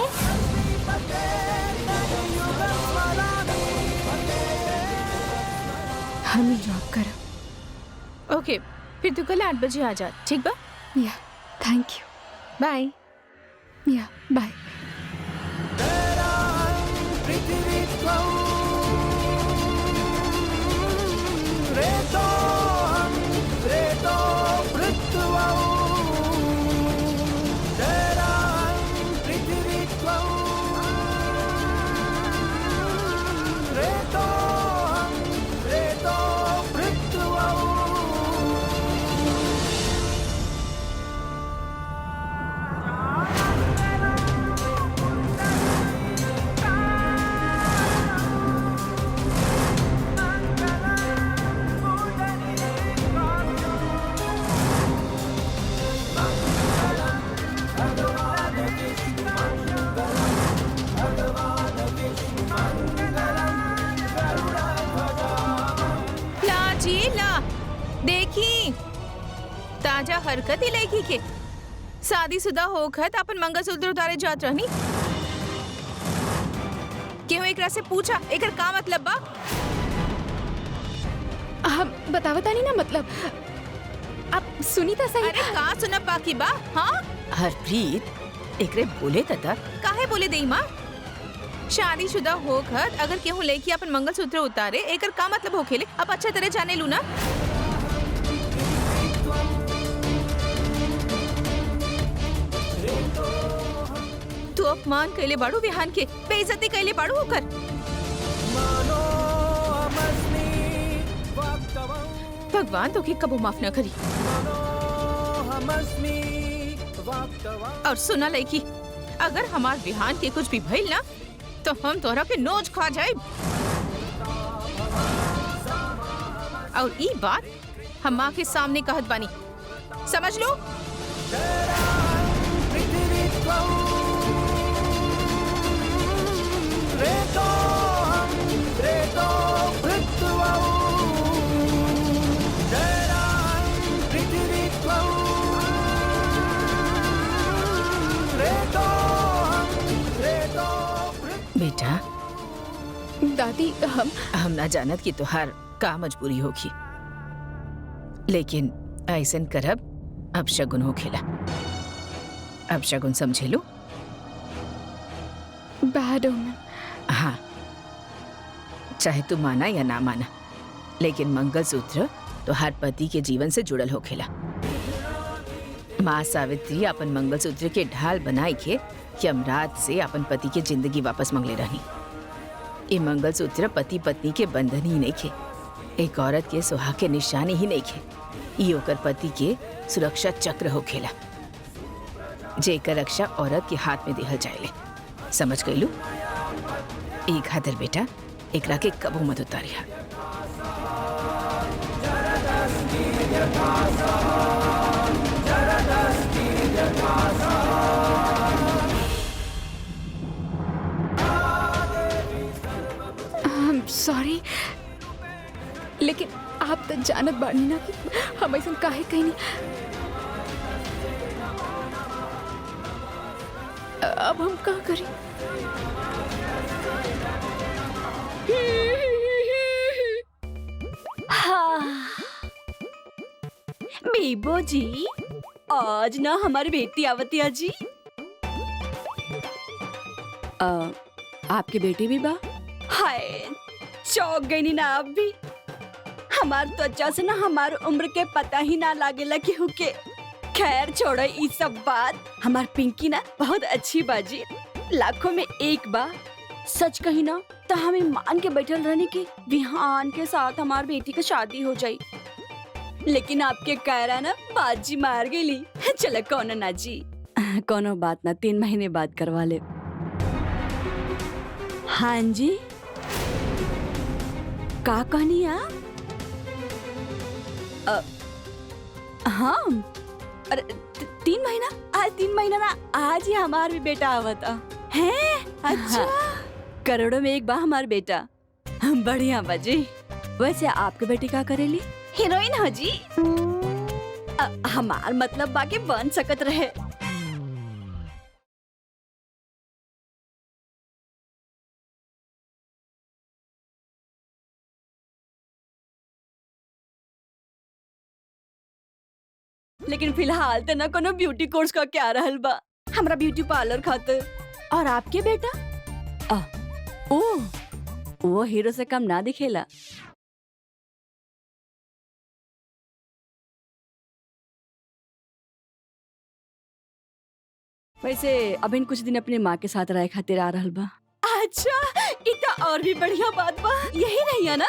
हम ही जॉब करब।
ओके, फिर तू कल 8 बजे आ जा, ठीक बा?
या थैंक यू।
बाय।
या बाय।
देखी ताजा हरकत ही लड़की के शादीशुदा होकर अपन मंगलसूत्र उतारे जात रहनी। क्यों एकरा से पूछा एकर का मतलब बा?
हम बतावता नहीं ना, मतलब आप सुनी था सही।
अरे का सुनब बाकी बा? हाँ हरप्रीत एकरे बोले तथा काहे बोले दई माँ? शादीशुदा होकर अगर केहू लड़की अपन मंगलसूत्र उतारे एकर का मतलब होखेले अब अच्छा तरह जाने लू ना। तू अपमान कैले बाड़ू विहान के, बेइज्जती कैले बाड़ू होकर। भगवान तो की कबो माफ न करी। और सुना लड़की, अगर हमार विहान के कुछ भी भइल ना तो हम तोहरा के नोच खा जाए। और ई बात हम माँ के सामने कहत बानी, समझ लो। बेटा
दादी,
हम ना जानत कि तुहार का मजबूरी होगी, लेकिन ऐसन करब अब शगुन हो खेला। अब शगुन समझे लो।
Bad omen.
हाँ, चाहे तू माना या ना माना, लेकिन मंगलसूत्र तो हर पति के जीवन से जुड़ल हो खेला। माँ सावित्री अपन मंगलसूत्र के ढाल बनाई के यमराज से अपन पति के जिंदगी वापस मांगले रहनी। ये मंगलसूत्र पति पत्नी के बंधन ही नहीं खे, एक औरत के सुहाग के निशानी ही नहीं खे। ये ओकर पति के सुरक्षा चक्र हो खेला, जेकर रक्षा औरत के हाथ में दिहल जाएले। समझ गईलू? एक खातिर बेटा एकरा के कबू मत उतारिया।
सॉरी, लेकिन आप तो जानत बानी ना कि हम ऐसा काहे कहीं नहीं। अब हम का करें?
हाँ। बीबो जी, आज ना हमारी बेटी आवतिया जी। आपकी बेटी भी बा? हाय, चौक गई नी ना आप भी। हमार त्वचा से ना हमार उम्र के पता ही ना लागेला कि हुके। खैर छोड़ो ये सब बात। हमार पिंकी ना बहुत अच्छी बाजी, लाखों में एक बा। सच कही ना तो हमें मान के बैठल रहने की विहान के साथ हमार बेटी का शादी हो जाई, लेकिन आपके कहरा ना बाजी मार गई। चलो कौनो ना जी, कोनो बात ना, 3 महीने बाद करवा ले। हाँ जी, का कहनी आप? हाँ, अरे 3 महीना? आज 3 महीना ना, आज ही हमार भी बेटा आवता है। अच्छा, करोड़ों में एक बा हमार बेटा। बढ़िया बाजी। वैसे आपके बेटी का करेली? हीरोइन हो जी। हमार मतलब बाकी बन सकत रहे। लेकिन फिलहाल तो ना कोनो ब्यूटी कोर्स का क्या रहल बा हमरा ब्यूटी पार्लर खातिर। और आपके बेटा? वो हीरो से कम ना दिखेला। वैसे अभी कुछ दिन अपने माँ के साथ रहे खातिर आ रहल बा। अच्छा, इतना और भी बढ़िया बात बा। यही नहीं है ना?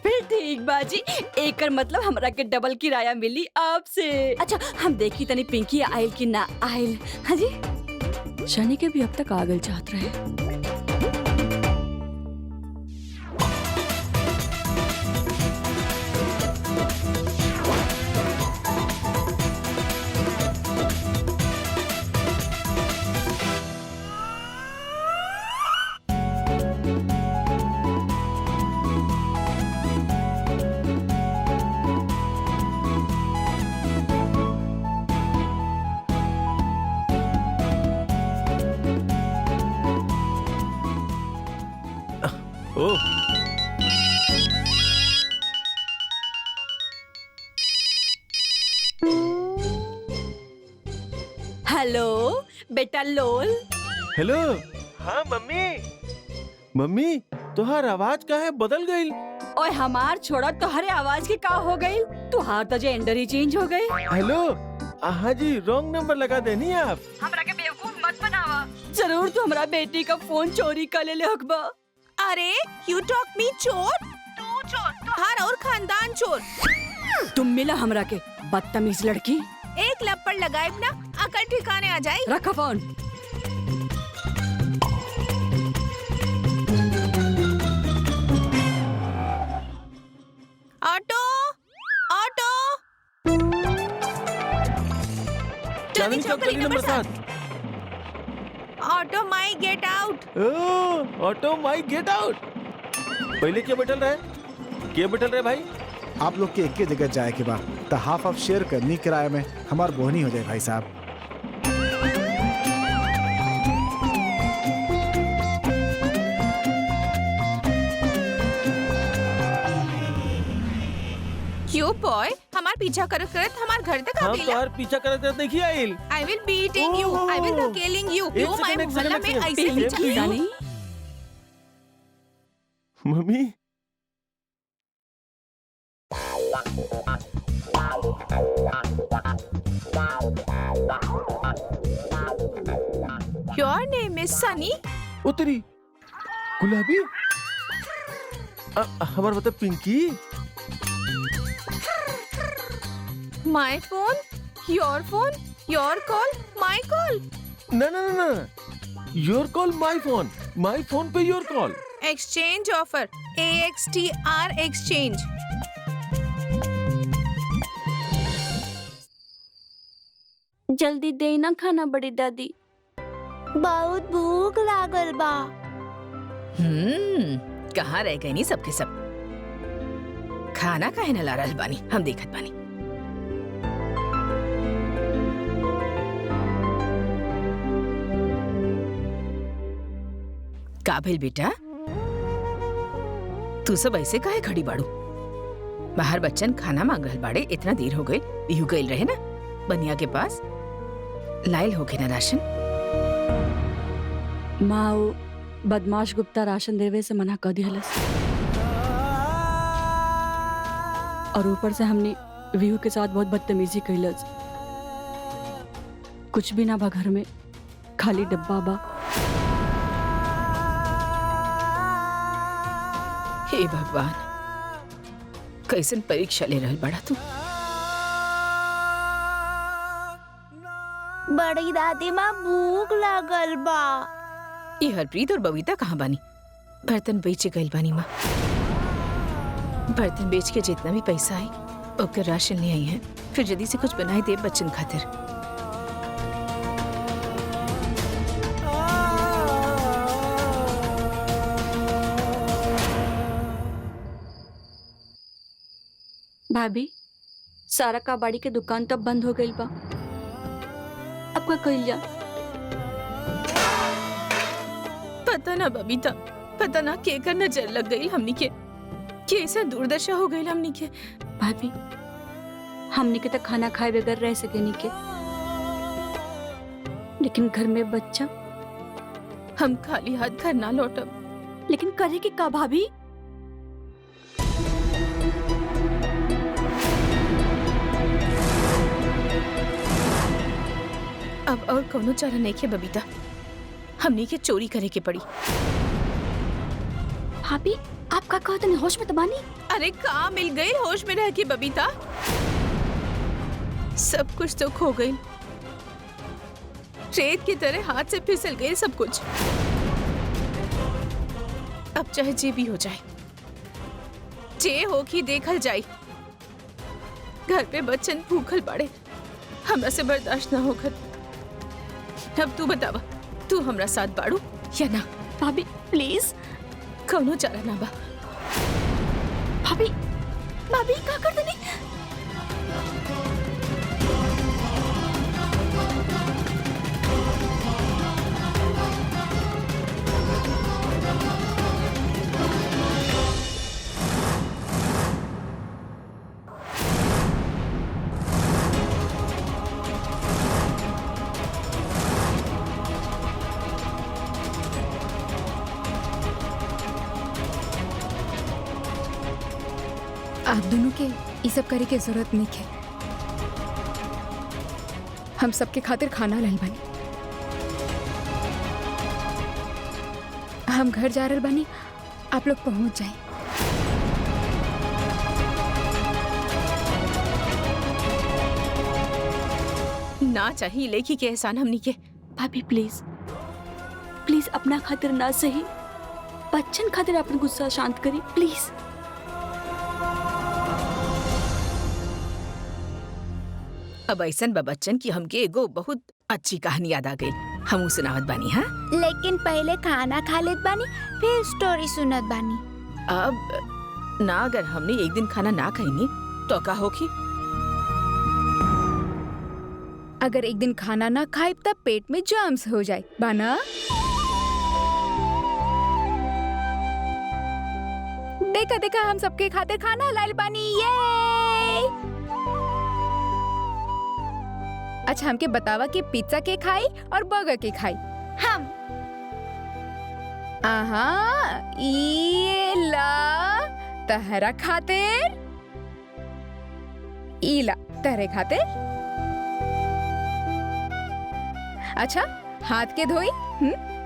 फिर ठीक बाजी, एकर मतलब हमरा के डबल किराया मिली आपसे। अच्छा, हम देखी तनी पिंकी आयल की ना आयल। हाँ जी, शनि के भी अब तक आगल चाहत रहे। हेलो बेटा लोल।
हेलो। हाँ मम्मी। मम्मी तुहार आवाज काहे बदल गई?
ओए हमार छोड़ा तोहरे आवाज की का हो गई? तुहार तो जेंडर ही चेंज हो गई।
हेलो। हाँ जी, रॉन्ग नंबर लगा देनी आप।
हमरा के बेवकूफ मत बनावा। जरूर तू हमरा बेटी का फोन चोरी कर ले हकबा।
अरे यू टॉक मी चोर, तू चोर, तुहार और खानदान चोर।
तुम मिला हमरा के बदतमीज लड़की।
एक लपड़ लगाए ना अकल ठिकाने आ जाए।
रखा phone.
Auto auto.
Chandni Chowk गली number 7।
Auto my get out.
Auto my get out. पहले क्या बैठल रहे भाई?
आप लोग के एक जगह जाए के बाद तो हाफ ऑफ शेयर करनी किराए में हमार बोहनी हो जाए भाई साहब।
क्यों बॉय हमार पीछा करत करत हमार घर तक आ
हम
गइला।
तोहार पीछा करत देखिए आइल।
I will beating you, I will धकेलिंग यू।
एक
यू माय
सेकंड, एक
मोहल्ला
सेकंड,
में
एक
ऐसे
सेकंड।
ही
प्लीज।
जानी
mummy
your name is Sunny.
उतरी गुलाबी। हमार मतलब Pinky.
My phone, your call, my call.
ना ना ना ना, योर कॉल माय फोन पे your call.
Exchange offer, AXTR exchange.
जल्दी दे ना खाना बड़ी दादी, बहुत भूख लागल बा।
कहाँ रह गई नी सबके सब? खाना काहे न ला रहल बानी, हम देखत बानी। का भेल बेटा, तू सब ऐसे काहे खड़ी बाड़ू? बाहर बच्चन खाना मांग रहल बाड़े, इतना देर हो गई। यू गइल रहे ना बनिया के पास, लाइल होगे ना राशन?
माँ वो बदमाश गुप्ता राशन देवे से मना कर दिहलस, और ऊपर से हमने व्यू के साथ बहुत बदतमीजी कैलस। कुछ भी ना बा घर में, खाली डब्बा बा।
हे भगवान, कैसन परीक्षा ले रहल बड़ा तू?
बड़ी दादी माँ भूख लागल बा।
ये हरप्रीत और बबीता कहाँ बानी? बर्तन बेचे गइल बानी माँ। बर्तन बेच के जितना भी पैसा आई ओकर राशन ले आई है, फिर जल्दी से कुछ बनाए दे बच्चन खातिर।
भाभी, सारा कबाड़ी के दुकान तब बंद हो गई बा, अब का कइल जा?
पता ना बबीता, पता ना केकर नजर लग गई हमनी के, कैसा दुर्दशा हो गई हमनी के।
भाभी, हमने के तो खाना खाए बगैर रह सके नहीं के, लेकिन घर में बच्चा।
हम खाली हाथ घर ना लौटब।
लेकिन करे के का भाभी?
अब और कोनो चारा नहीं के बबीता, हमनी के चोरी करे के पड़ी।
भाभी, आप का कहते नहीं, होश में तो बानी?
अरे कहाँ मिल गई होश में रह के बबीता? सब कुछ तो खो गई, रेत की तरह हाथ से फिसल गई सब कुछ। अब चाहे जे भी हो जाए, जे हो की देखल जाए। घर पे बच्चन भूखल पड़े, हमरा से बर्दाश्त ना होकर। अब तू बतावा, तू हमरा साथ बाड़ू या ना?
भाभी प्लीज,
कौनो चारा ना बा।
भाभी, भाभी का कर देनी?
आप दोनों के ये सब करे के जरूरत नहीं है। हम सबके खातिर खाना लाइल बानी। हम घर जा रहल बानी, आप लोग पहुंच जाए।
ना चाहिए लेखी के एहसान हमनी के।
भाभी प्लीज प्लीज अपना खातिर ना सही, बच्चन खातिर अपन गुस्सा शांत करी प्लीज।
अब ऐसन बा बच्चन की हमके एगो बहुत अच्छी कहानी याद आ गई, हम सुनावत बानी। हाँ,
लेकिन पहले खाना खा लेत बानी फिर स्टोरी सुनत बानी।
अब ना अगर हमने एक दिन खाना ना खाईनी तो का होगी?
अगर एक दिन खाना ना खाए तब पेट में जर्म्स हो जाए बाना। देखा देखा हम सबके खातिर खाना लाइल बानी। ये अच्छा हमके बतावा कि पिज्जा के खाई और बर्गर के खाई?
हम
ये ला तहरा खातिर, इला तहरे खातिर। अच्छा हाथ के धोई?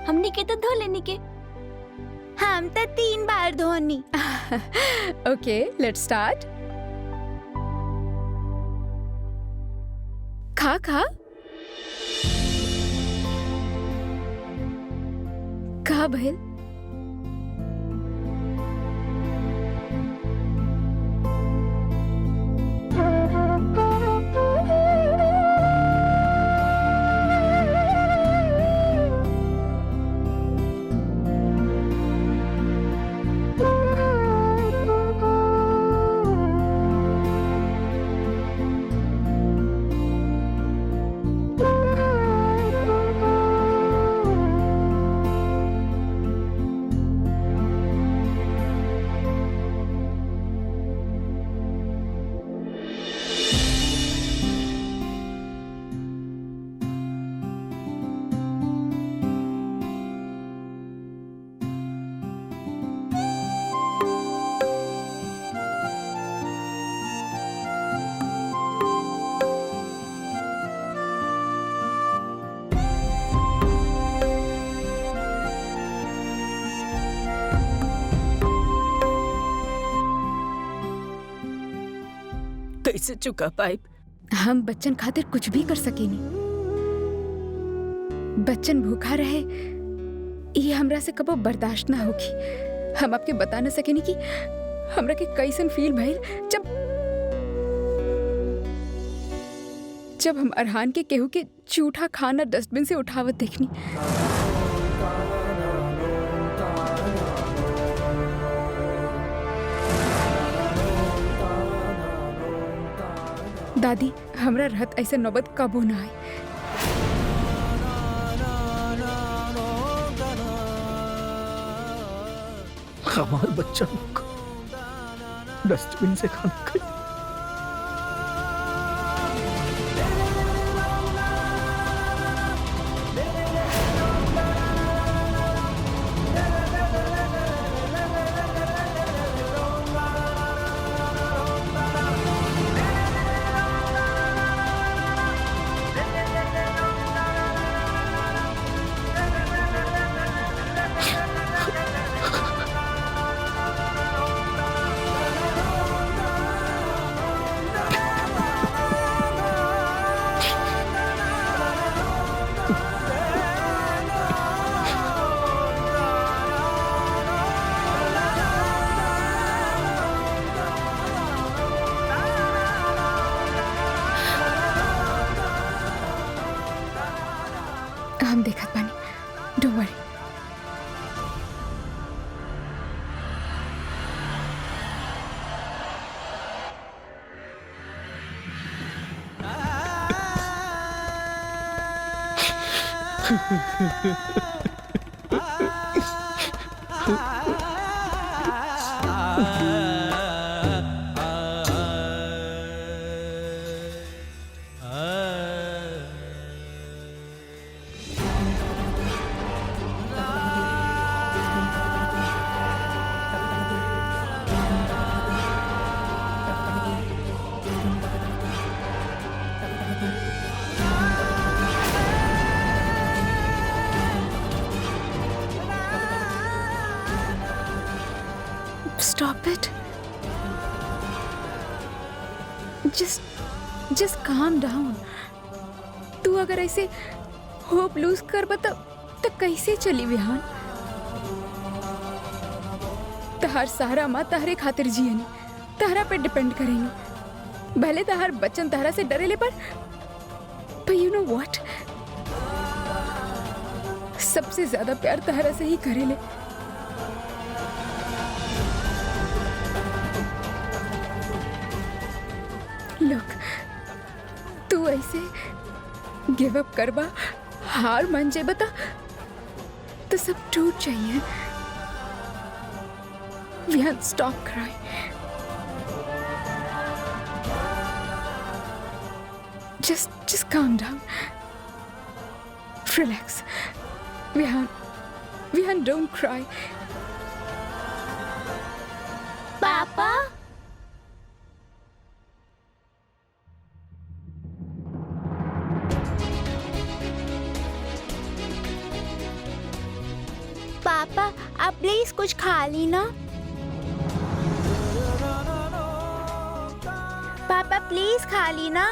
हमनी के तो धो लेनी के, हम तो 3 बार धोनी।
ओके लेट्स स्टार्ट। खा खा का भइल?
कैसे चुका पाइप?
हम बच्चन खातिर कुछ भी कर सकेनी। बच्चन भूखा रहे ये हमरा से कबो बर्दाश्त ना होगी। हम आपके बता न सकेनी कि हमरा के कैसन फील भइल जब हम अरहान के केहू के जूठा खाना डस्टबिन से उठावत देखनी। दादी हमरा रहत ऐसे नौबत कबो ना आए।
हमार बच्चा लोग डस्टबिन से खाना खाए। हम देखत बानी, don't worry.
stop it? Just calm down. तू अगर ऐसे होप लूज कर बता तो कैसे चली विहान? तहार सारा माँ तहरे खातिर जियनी, तहरा पे डिपेंड करेंगी। भले तहार बच्चन तहरा से डरेले पर यू नो व्हाट, सबसे ज्यादा प्यार तहरा से ही करेले। लुक, तू ऐसे गिव अप करबा, हार मान जे बता तो सब टूट जाइए। Vihaan, stop crying. Just calm down. Relax. Vihan, don't cry.
पापा, पापा आप प्लीज कुछ खा ली ना। पापा प्लीज खा ली ना।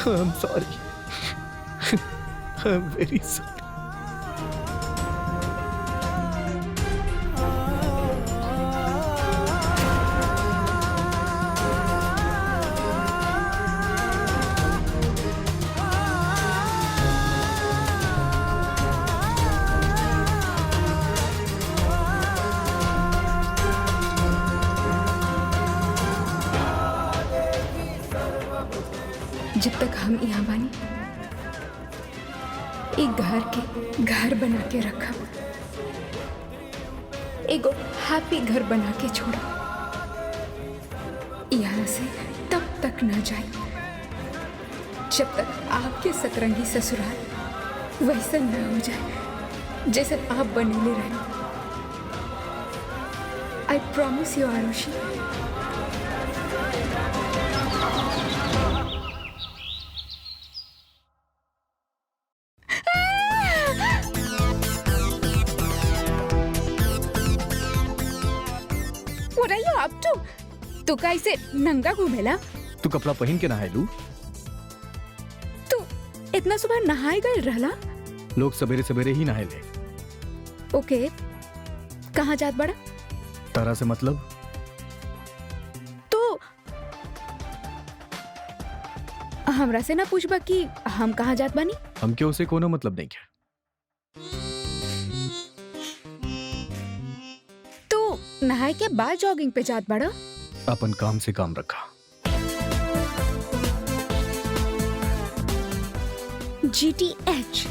I'm sorry. I'm very sorry.
जब तक हम यहाँ बानी, एक घर के घर बना के रखा, एगो हैप्पी घर बना के छोड़ा। यहाँ से तब तक ना जाए जब तक आपके सतरंगी ससुराल वैसा न हो जाए जैसे आप बनेले रहे। I promise you Aarushi. What are you up to? तू कैसे नंगा घूमेला?
तू कपड़ा पहन के नहाए लू?
तू इतना सुबह नहाए गए रहला?
लोग सवेरे सवेरे ही नहाए ले।
ओके, कहाँ जात बड़ा?
तारा से मतलब?
तो हमरा से ना पूछबा कि हम कहाँ जात बानी?
हमके उसे कोनो मतलब नहीं है।
नहाए के बाद जॉगिंग पे जात बड़ा?
अपन काम से काम रखा।
GTH।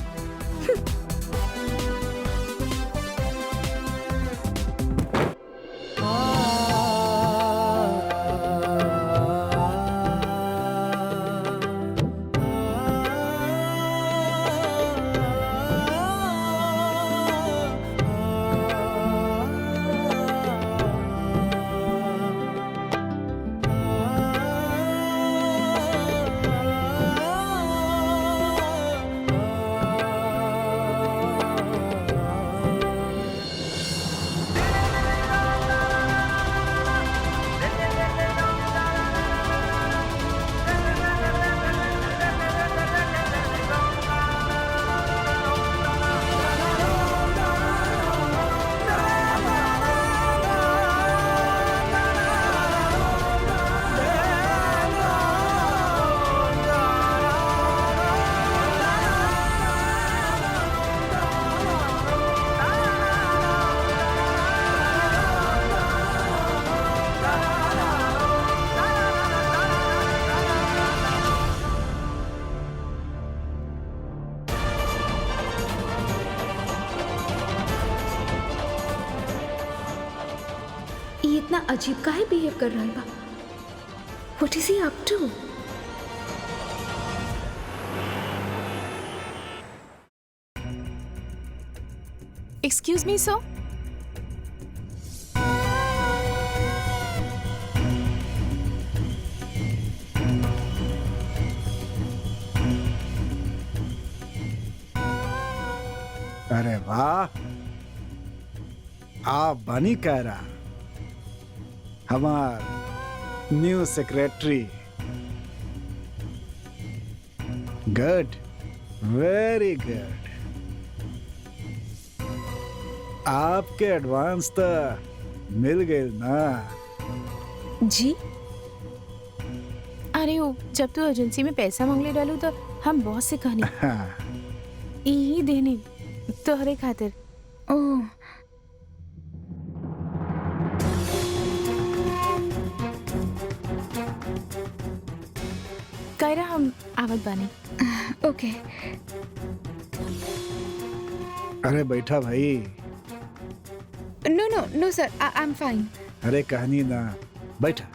इतना अजीब काहे बिहेव कर रहा बा? What is he up to?
Excuse me sir.
अरे वाह, आप बनी कह रहा हमार new secretary. Good, very good. आपके एडवांस तो मिल गए ना?
जी
अरे ओ जब तू एजेंसी में पैसा मांगले डालू तो हम बॉस से कहनी
हाँ,
यही देने तोहरे खातिर।
ओह
कायरा हम आवत बानी।
ओके।
अरे बैठा भाई।
नो नो नो सर, आई एम फाइन।
अरे कहानी ना, बैठा।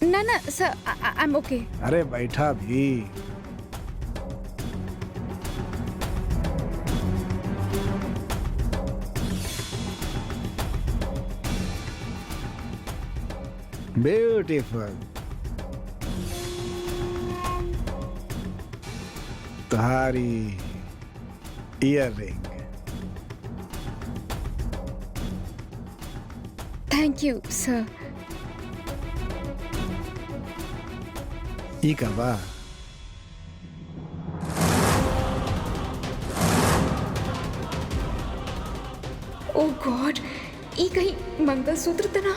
ना ना सर, आई एम ओके।
अरे बैठा भी। ब्यूटीफुल। तुम्हारी ईयर रिंग।
थैंक यू सर।
ई का बा?
ओ गॉड, ये कहीं मंगलसूत्र तो ना?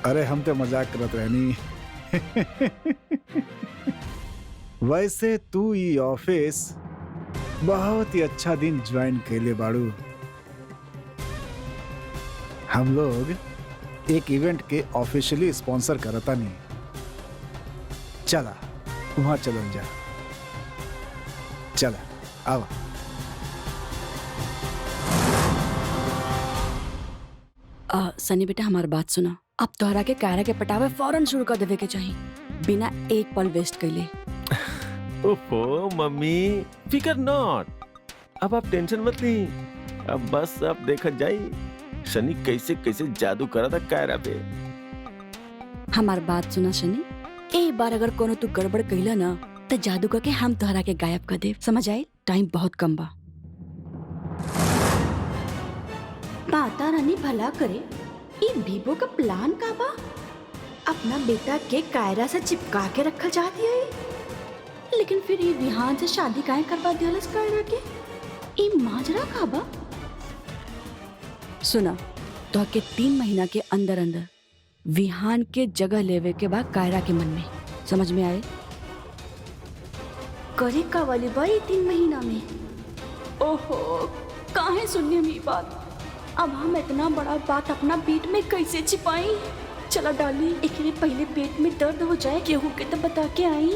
अरे हम तो मजाक करत रहनी। वैसे तू ई ऑफिस बहुत ही अच्छा दिन ज्वाइन कैले बाड़ू। हम लोग एक इवेंट के ऑफिशियली स्पॉन्सर करता नहीं। चला वहां चलन जा। चला आवा।
सनी बेटा हमारी बात सुना। अब तोहरा के कायरा के पटावे फौरन शुरू कर देवे के चाहिए, बिना एक पल वेस्ट कैले।
ओफो मम्मी, फिकर नॉट। अब आप टेंशन मत ली। अब बस अब देखा जाई शनि कैसे कैसे जादू करा था कायरा पे।
हमार बात सुना शनि, एक बार अगर कोनो तू गड़बड़ कैला ना तो जादू करके हम तोहरा के गायब कर दे। समझ आए? टाइम बहुत कम बा। माता रानी भला करे, ये वीवो का प्लान का बा? अपना बेटा के कायरा से चिपका के रखा चाहती है, लेकिन फिर ये विहान से शादी काहे करवा दिया कायरा के? ये माजरा का बा? सुना, तो के 3 महीना के अंदर अंदर विहान के जगह लेवे के बाद कायरा के मन में। समझ में आए? करे का वाली बाई 3 महीना में। ओहो, काहे सुनने में बात? अब हम इतना बड़ा बात अपना पेट में कैसे छिपाई? चला डाली, एक पहले पेट में दर्द हो जाए केहू के तो बता के आई।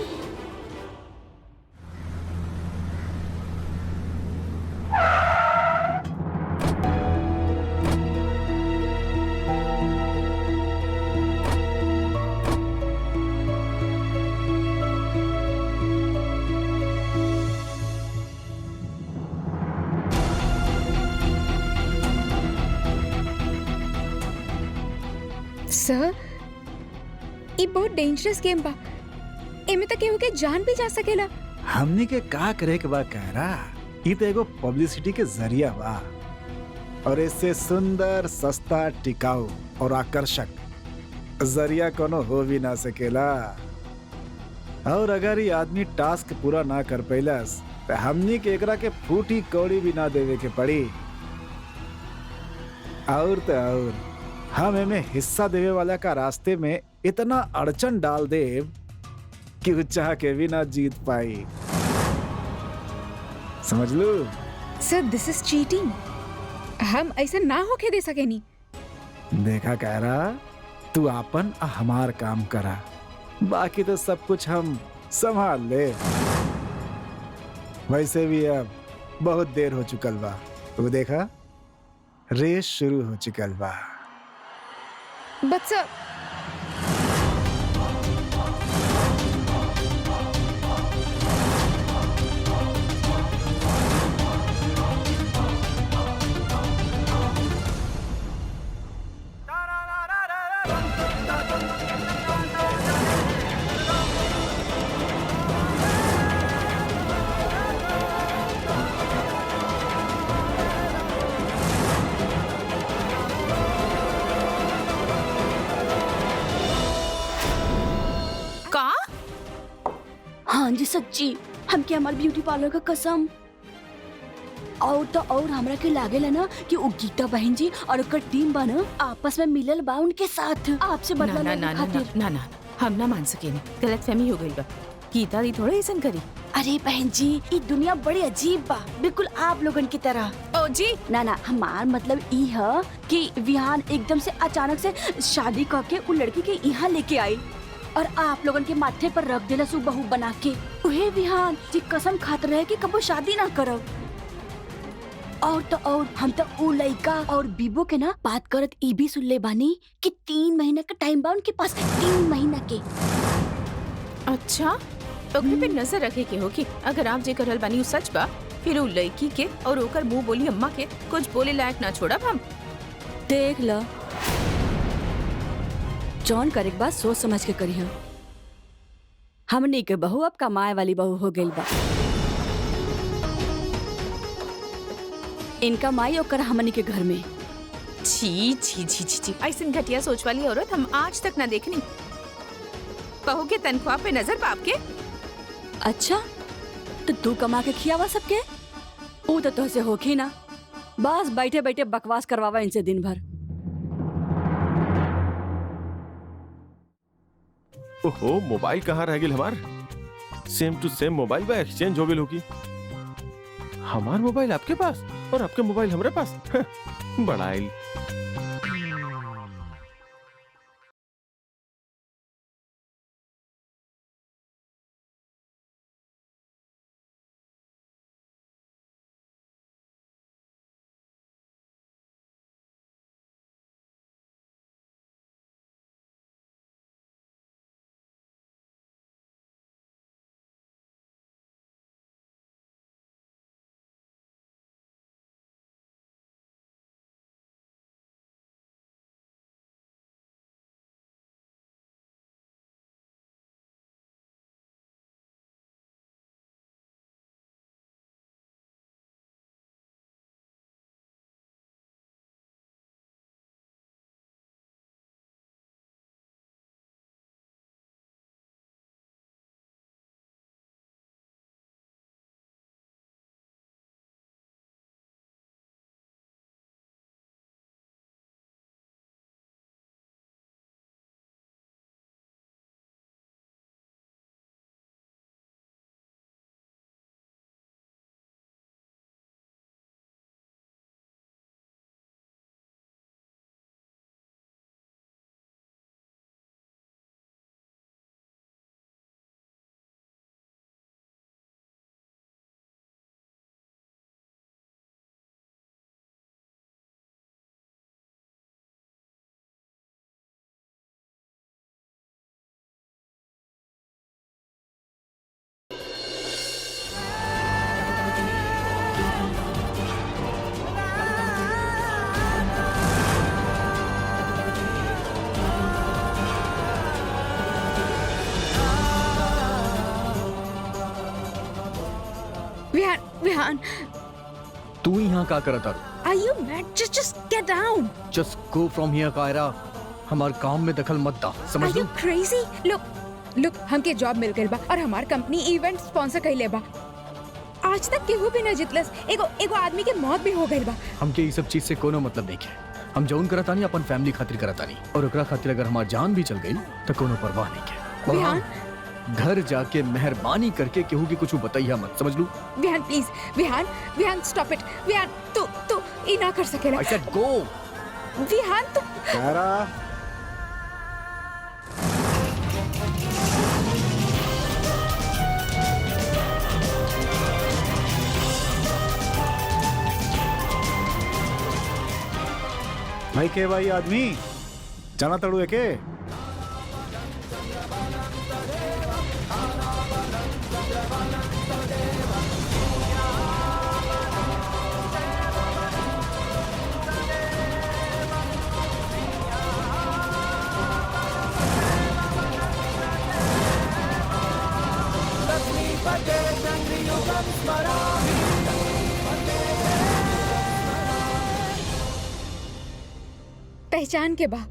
सर, ये बहुत डेंजरस गेम बा। एमे तक केहू के जान भी जा सकेला।
हमने के का करे के बा कायरा? ई तो एगो पब्लिसिटी के जरिया बा, और इससे सुंदर, सस्ता, टिकाऊ और आकर्षक जरिया कोनो हो भी ना सकेला। और अगर ये आदमी टास्क पूरा ना कर पैलस तो हमनी के एकरा के फूटी कौड़ी भी ना देवे के पड़ी। और तो और हम एमे हिस्सा देवे वाला का रास्ते में इतना अड़चन डाल दे कि वो चाह के भी ना जीत पाई। समझ लो।
सर, दिस इज चीटिंग। हम ऐसा ना होके दे सके नी।
देखा कायरा, तू आपन आ हमार काम करा।
बाकी तो सब कुछ हम संभाल ले। वैसे भी अब बहुत देर हो चुकल बा। तू देखा रेस शुरू हो चुकल बा।
बच्चा
का
हाँ जी सच्ची, हमके हमार ब्यूटी पार्लर का कसम। और तो और हमरा के लागेला ना कि वो गीता बहन जी और ओकर टीम बा ना आपस में मिलल बा उनके साथ आपसे
ना
बदला
ना
लेने
ना ना
खातिर।
ना ना हम ना मान सकेनी, गलतफहमी हो गई बा। गीता दी थोड़ा ऐसा करी।
अरे बहन जी, ये दुनिया बड़ी अजीब बा, बिल्कुल आप लोगन की तरह।
ओ जी
ना ना, हमार मतलब ई है कि विहान एकदम से अचानक से शादी करके वो लड़की के यहाँ लेके आई और आप लोगन के माथे पर रख देला सु बहू बना के। उहे विहान जी कसम खात रहे कि कबो शादी ना करब। और तो और हम तो उ लड़का और बीबो के ना बात करत ई भी सुन ले बानी कि 3 महीना का टाइम बा उनके पास, 3 महीना के।
अच्छा, ओकरे पे नजर रखे के हो कि अगर आप जे करल बानी उ सच बा, फिर उ लड़की के और ओकर मुंह बोली अम्मा के कुछ बोले लायक ना छोड़ब हम।
देख ल, जौन करे के बाद सोच समझ के करी। हमनी के बहू अब कमाए वाली बहू हो गई बा। इनका माई ओकर हमनी के घर में।
छी छी छी छी छी, ऐसन घटिया सोच वाली औरत हम आज तक ना देखनी। बहू के तनख्वाह पे नजर बाप के।
अच्छा, तो तू कमा के खियावा सबके? वो तो तुझसे होखी ना, बस बैठे बैठे बकवास करवावा इनसे दिन भर।
ओहो, मोबाइल कहाँ रह गई हमार? सेम टू सेम मोबाइल बा एक्सचेंज हो गई होगी। हमार मोबाइल आपके पास और आपके मोबाइल हमारे पास। बड़ा आइल।
विहान,
तू यहाँ का करता?
are you mad? Just get down.
Just go from here Kaira. हमार काम में दखल मत दा, समझ
Are
लो?
you crazy? Look, हमके जॉब मिल गइल बा और हमार कंपनी इवेंट स्पॉन्सर कइले बा। आज तक केहू भी न जितलस। एगो आदमी के मौत भी हो गइल बा।
हमके ये सब चीज से कोनो मतलब नहीं है। हम जौन करतानी अपन फैमिली खातिर करतानी और ओकरा खातिर अगर हमार जान भी चल गई तो कोनो परवाह नहीं है।
विहान,
घर जाके मेहरबानी करके केहू की कुछ बताइया मत, समझ लू?
Vihaan please, Vihaan stop it. Vihaan तू ई ना कर सकेला।
I said go.
विहान तू
कायरा, भाई के भाई आदमी जाना तड़ू है के
पहचान के बा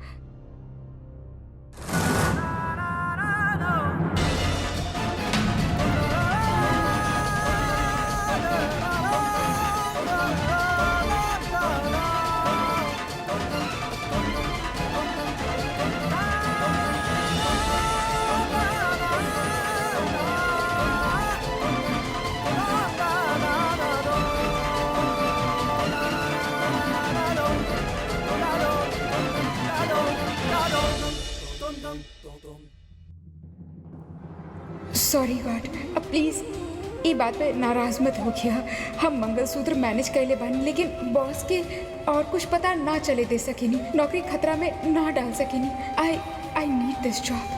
सॉरी गॉड अब प्लीज ये बात पे नाराज मत हो गया। हम मंगलसूत्र मैनेज कर ले बानी लेकिन बॉस के और कुछ पता ना चले दे सकेनी, नौकरी खतरा में ना डाल सकेनी। I need this job.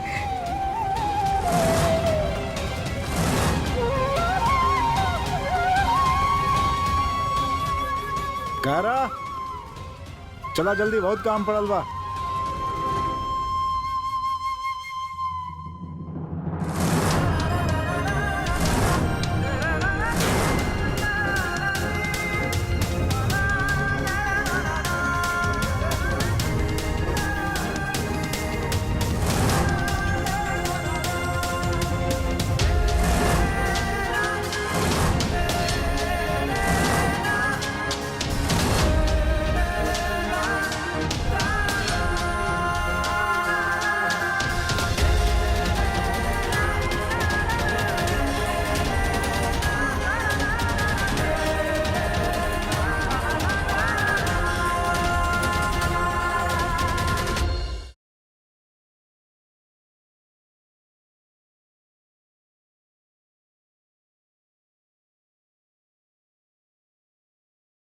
कारा चला जल्दी बहुत काम पड़ल बा।